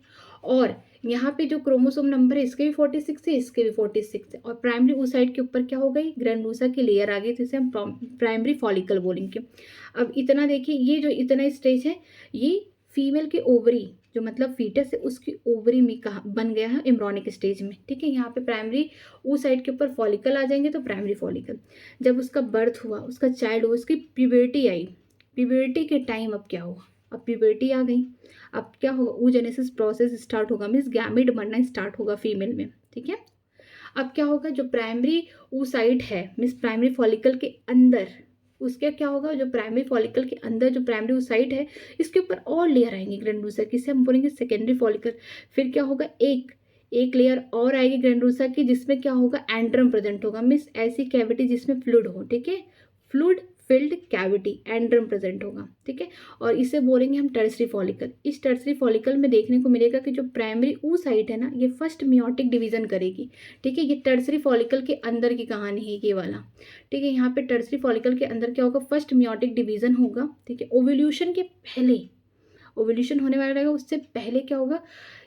A: और यहाँ पे जो क्रोमोसोम नंबर है इसके भी 46 है, इसके भी 46 है, और प्राइमरी oocyte के ऊपर क्या हो गई, ग्रैन्युलोसा की लेयर आ गई, जिसे हम प्राइमरी फॉलिकल बोलेंगे। अब इतना देखिए, ये जो इतना स्टेज है ये फीमेल के ओवरी, जो मतलब फीटस है उसकी ओवरी में कहा बन गया है एम्ब्रियोनिक स्टेज में, ठीक है। यहाँ पे प्राइमरी oocyte के ऊपर फॉलिकल आ जाएंगे तो प्राइमरी फॉलिकल। जब उसका बर्थ हुआ, उसका चाइल्ड हुआ, उसकी प्यूबर्टी आई, प्यूबर्टी के टाइम अब क्या हुआ, अब प्यूबर्टी आ गई, अब क्या होगा, oogenesis प्रोसेस स्टार्ट होगा, मीन्स गैमेट बनना स्टार्ट होगा फीमेल में, ठीक है। अब क्या होगा, जो प्राइमरी oocyte है मीन्स प्राइमरी फॉलिकल के अंदर उसके क्या होगा, जो प्राइमरी फॉलिकल के अंदर जो प्राइमरी oocyte है इसके ऊपर और लेयर आएंगी ग्रैनुलोसा की, इसे हम बोलेंगे सेकेंडरी फॉलिकल। फिर क्या होगा, एक लेयर और आएगी ग्रैनुलोसा की जिसमें क्या होगा, एंड्रम प्रेजेंट होगा, मीन्स ऐसी कैविटी जिसमें फ्लूइड हो, ठीक है, फ्लूइड फिल्ड कैविटी, एंड्रम प्रेजेंट होगा, ठीक है। और इसे बोलेंगे हम टर्सरी फॉलिकल। इस टर्सरी फॉलिकल में देखने को मिलेगा कि जो प्राइमरी oocyte है ना, ये फर्स्ट मियोटिक डिवीजन करेगी, ठीक है। ये टर्सरी फॉलिकल के अंदर की कहानी है ये वाला, ठीक है। यहाँ पे टर्सरी फॉलिकल के अंदर क्या होगा, फर्स्ट मियोटिक डिवीजन होगा, ठीक है। ओव्यूल्यूशन के पहले, ओव्यूल्यूशन होने वाला रहेगा उससे पहले क्या होगा,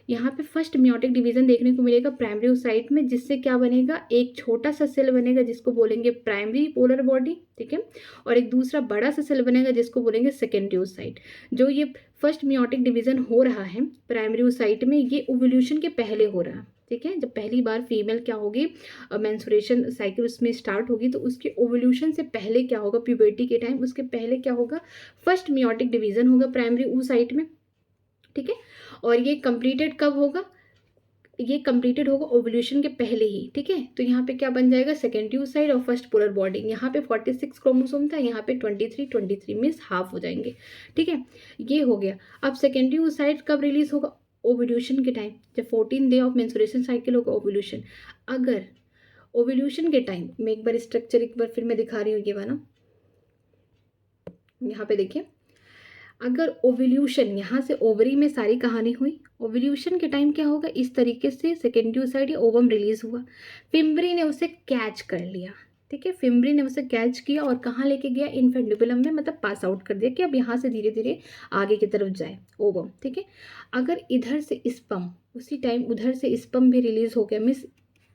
A: यहाँ पे फर्स्ट मियोटिक डिवीजन देखने को मिलेगा प्राइमरी oocyte में, जिससे क्या बनेगा, एक छोटा सा सेल बनेगा जिसको बोलेंगे प्राइमरी पोलर बॉडी, ठीक है। और एक दूसरा बड़ा सा सेल बनेगा जिसको बोलेंगे सेकेंडरी oocyte। जो ये फर्स्ट मियोटिक डिवीजन हो रहा है प्राइमरी oocyte में, ये ओव्यूल्यूशन के पहले हो रहा है, ठीक है। जब पहली बार फीमेल क्या होगी, मेंस्ट्रुएशन साइकिल उसमें स्टार्ट होगी, तो उसके ओव्यूल्यूशन से पहले क्या होगा, प्यूबर्टी के टाइम उसके पहले क्या होगा, फर्स्ट मियोटिक डिवीजन होगा प्राइमरी oocyte में, ठीक है। और ये कंप्लीटेड कब होगा, ये कंप्लीटेड होगा ओव्यूल्यूशन के पहले ही, ठीक है। तो यहाँ पे क्या बन जाएगा, सेकेंडरी oocyte और फर्स्ट पोलर बॉडी। यहाँ पे 46 क्रोमोसोम था, यहाँ पे 23 मीन्स हाफ हो जाएंगे, ठीक है। ये हो गया। अब सेकेंडरी oocyte कब रिलीज होगा, ओव्यूल्यूशन के टाइम, जब 14 डे ऑफ मेंस्ट्रुएशन साइकिल होगा ओव्यूल्यूशन। अगर ओव्यूल्यूशन के टाइम में एक बार स्ट्रक्चर एक बार फिर मैं दिखा रही हूँ ये वाला, यहाँ पे देखिए, अगर ओव्यूल्यूशन यहाँ से ओवरी में सारी कहानी हुई, ओव्यूल्यूशन के टाइम क्या होगा, इस तरीके से सेकेंडरी oocyte या ओवम रिलीज हुआ, फिम्बरी ने उसे कैच कर लिया, ठीक है। फिम्बरी ने उसे कैच किया और कहाँ लेके गया, इन्फेंडिबुलम में, मतलब पास आउट कर दिया कि अब यहाँ से धीरे धीरे आगे की तरफ जाए ओवम, ठीक है। अगर इधर से स्पर्म, उसी टाइम उधर से स्पर्म भी रिलीज हो गया, मीन्स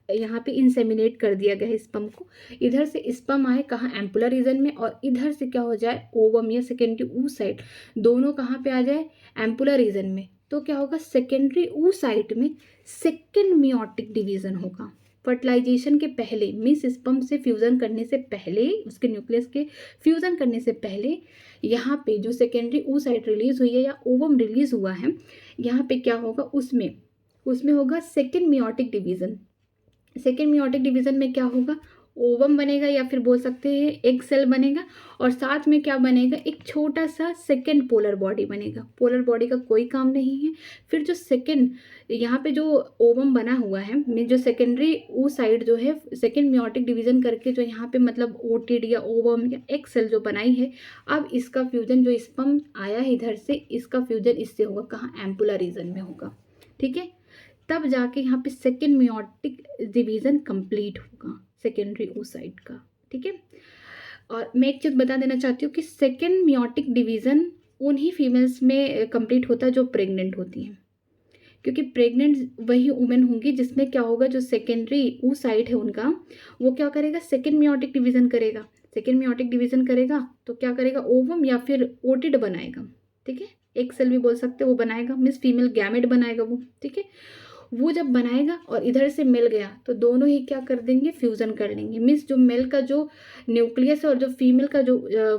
A: यहाँ पे इंसेमिनेट कर दिया गया है स्पर्म को, इधर से स्पर्म आए कहाँ, एम्पुलर रीजन में, और इधर से क्या हो जाए, ओवम या सेकेंडरी oocyte दोनों कहाँ पे आ जाए, एम्पुलर रीजन में। तो क्या होगा, सेकेंडरी oocyte में सेकेंड मियोटिक डिवीजन होगा फर्टिलाइजेशन के पहले, मीन्स स्पर्म से फ्यूजन करने से पहले, उसके न्यूक्लियस के फ्यूजन करने से पहले यहाँ पे जो सेकेंडरी oocyte रिलीज हुई है या ओवम रिलीज हुआ है, यहाँ पे क्या होगा, उसमें होगा second meiotic division. Second meiotic division में क्या होगा, ओवम बनेगा या फिर बोल सकते हैं एग सेल बनेगा, और साथ में क्या बनेगा, एक छोटा सा सेकेंड पोलर बॉडी बनेगा। पोलर बॉडी का कोई काम नहीं है। फिर जो सेकेंड यहाँ पे जो ओवम बना हुआ है, में जो सेकेंडरी oocyte जो है सेकेंड मियोटिक डिवीजन करके जो यहाँ पे मतलब ओटिड या ओवम या एग सेल जो बनाई है, अब इसका फ्यूजन जो स्पर्म आया है इधर से, इसका फ्यूजन इससे होगा कहाँ, एम्पुलर रीजन में होगा, ठीक है। तब जाके यहाँ पे सेकेंड मियोटिक डिवीजन कंप्लीट होगा सेकेंडरी oocyte का, ठीक है। और मैं एक चीज़ बता देना चाहती हूँ कि सेकेंड मियोटिक डिवीजन उन्हीं फीमेल्स में कंप्लीट होता है जो प्रेग्नेंट होती हैं, क्योंकि प्रेग्नेंट वही वुमेन होंगी जिसमें क्या होगा, जो सेकेंडरी oocyte है उनका, वो क्या करेगा, सेकेंड मियोटिक डिवीजन करेगा। सेकेंड मियोटिक डिवीजन करेगा तो क्या करेगा, ओवम या फिर ओटिड बनाएगा, ठीक है। एक सेल भी बोल सकते हैं, वो बनाएगा, मीन्स फीमेल गैमेट बनाएगा वो, ठीक है। वो जब बनाएगा और इधर से मिल गया तो दोनों ही क्या कर देंगे, फ्यूजन कर लेंगे, मीन्स जो मेल का जो न्यूक्लियस है और जो फीमेल का जो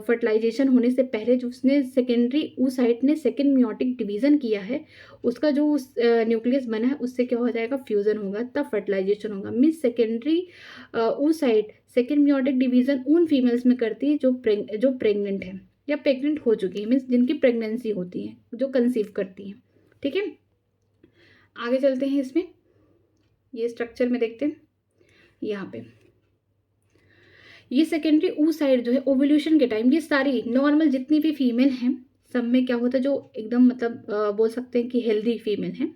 A: फर्टिलाइजेशन होने से पहले जो उसने सेकेंडरी oocyte ने सेकेंड मियोटिक डिवीजन किया है, उसका जो न्यूक्लियस बना है उससे क्या हो जाएगा, फ्यूजन होगा, तब फर्टिलाइजेशन होगा। Means secondary oocyte second meiotic division उन फीमेल्स में करती है जो प्रेग्नेंट है या प्रेग्नेंट हो चुकी है, मीन्स जिनकी प्रेगनेंसी होती है, जो कंसीव करती है, ठीक है। आगे चलते हैं, इसमें ये स्ट्रक्चर में देखते हैं। यहाँ पे ये सेकेंडरी oocyte जो है ओव्यूल्यूशन के टाइम, ये सारी नॉर्मल जितनी भी फीमेल हैं सब में क्या होता है, जो एकदम मतलब बोल सकते हैं कि हेल्दी फीमेल हैं,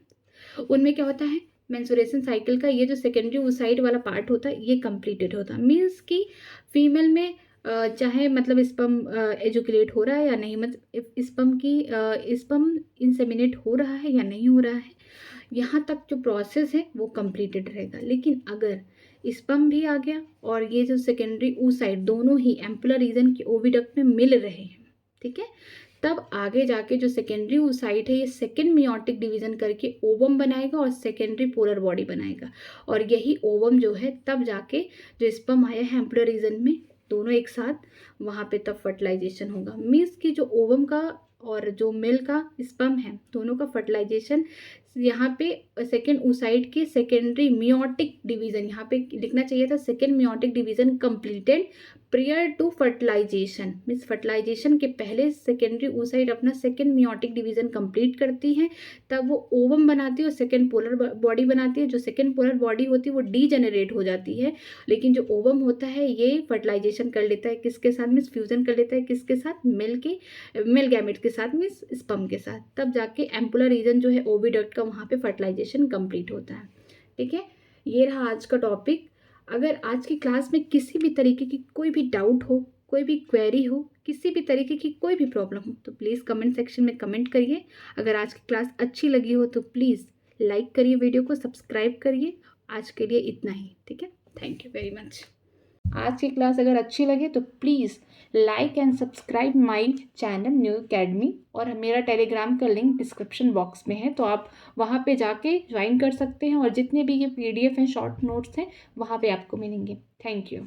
A: उनमें क्या होता है, मेंस्ट्रुएशन साइकिल का ये जो सेकेंडरी oocyte वाला पार्ट होता है ये कंप्लीटेड होता है। मीन्स कि फीमेल में चाहे मतलब स्पर्म एजुकुलेट हो रहा है या नहीं, मतलब स्पर्म इंसेमिनेट हो रहा है या नहीं हो रहा है, यहाँ तक जो प्रोसेस है वो कंप्लीटेड रहेगा। लेकिन अगर स्पर्म भी आ गया और ये जो सेकेंडरी oocyte दोनों ही एम्पुलर रीजन के ओविडक्ट में मिल रहे हैं, ठीक है, तब आगे जाके जो सेकेंडरी oocyte है ये सेकेंड मियोटिक डिवीजन करके ओवम बनाएगा और सेकेंडरी पोलर बॉडी बनाएगा, और यही ओवम जो है तब जाके जो स्पर्म आया है एम्पुलर रीजन में, दोनों एक साथ वहाँ पे तब फर्टिलाइजेशन होगा। मीन्स कि जो ओवम का और जो मेल का स्पर्म है दोनों का फर्टिलाइजेशन यहाँ पे सेकेंड oocyte के सेकेंडरी मियोटिक डिवीजन, यहाँ पे लिखना चाहिए था second meiotic division completed prior to fertilization, means fertilization के पहले सेकेंडरी oocyte अपना सेकेंड मियोटिक डिवीजन कंप्लीट करती है, तब वो ओवम बनाती है और सेकेंड पोलर बॉडी बनाती है। जो सेकेंड पोलर बॉडी होती है वो डीजेनरेट हो जाती है, लेकिन जो ओवम होता है ये फर्टिलाइजेशन कर लेता है किसके साथ, मीन्स फ्यूजन कर लेता है किसके साथ, मेल गैमेट के साथ, मीन्स स्पर्म के साथ, तब जाके एम्पुलर रीजन जो है ओविडक्ट का वहाँ पे फर्टिलाइजेशन कंप्लीट होता है। ठीक है, ये रहा आज का टॉपिक। अगर आज की क्लास में किसी भी तरीके की कोई भी डाउट हो, कोई भी क्वेरी हो, किसी भी तरीके की कोई भी प्रॉब्लम हो, तो प्लीज़ कमेंट सेक्शन में कमेंट करिए। अगर आज की क्लास अच्छी लगी हो तो प्लीज़ लाइक करिए, वीडियो को सब्सक्राइब करिए। आज के लिए इतना ही, ठीक है, थैंक यू वेरी मच। आज की क्लास अगर अच्छी लगे तो please like and subscribe my channel new academy, और मेरा टेलीग्राम का लिंक डिस्क्रिप्शन बॉक्स में है, तो आप वहाँ पे जाके ज्वाइन कर सकते हैं, और जितने भी ये PDF हैं, शॉर्ट नोट्स हैं, वहाँ पे आपको मिलेंगे। Thank you.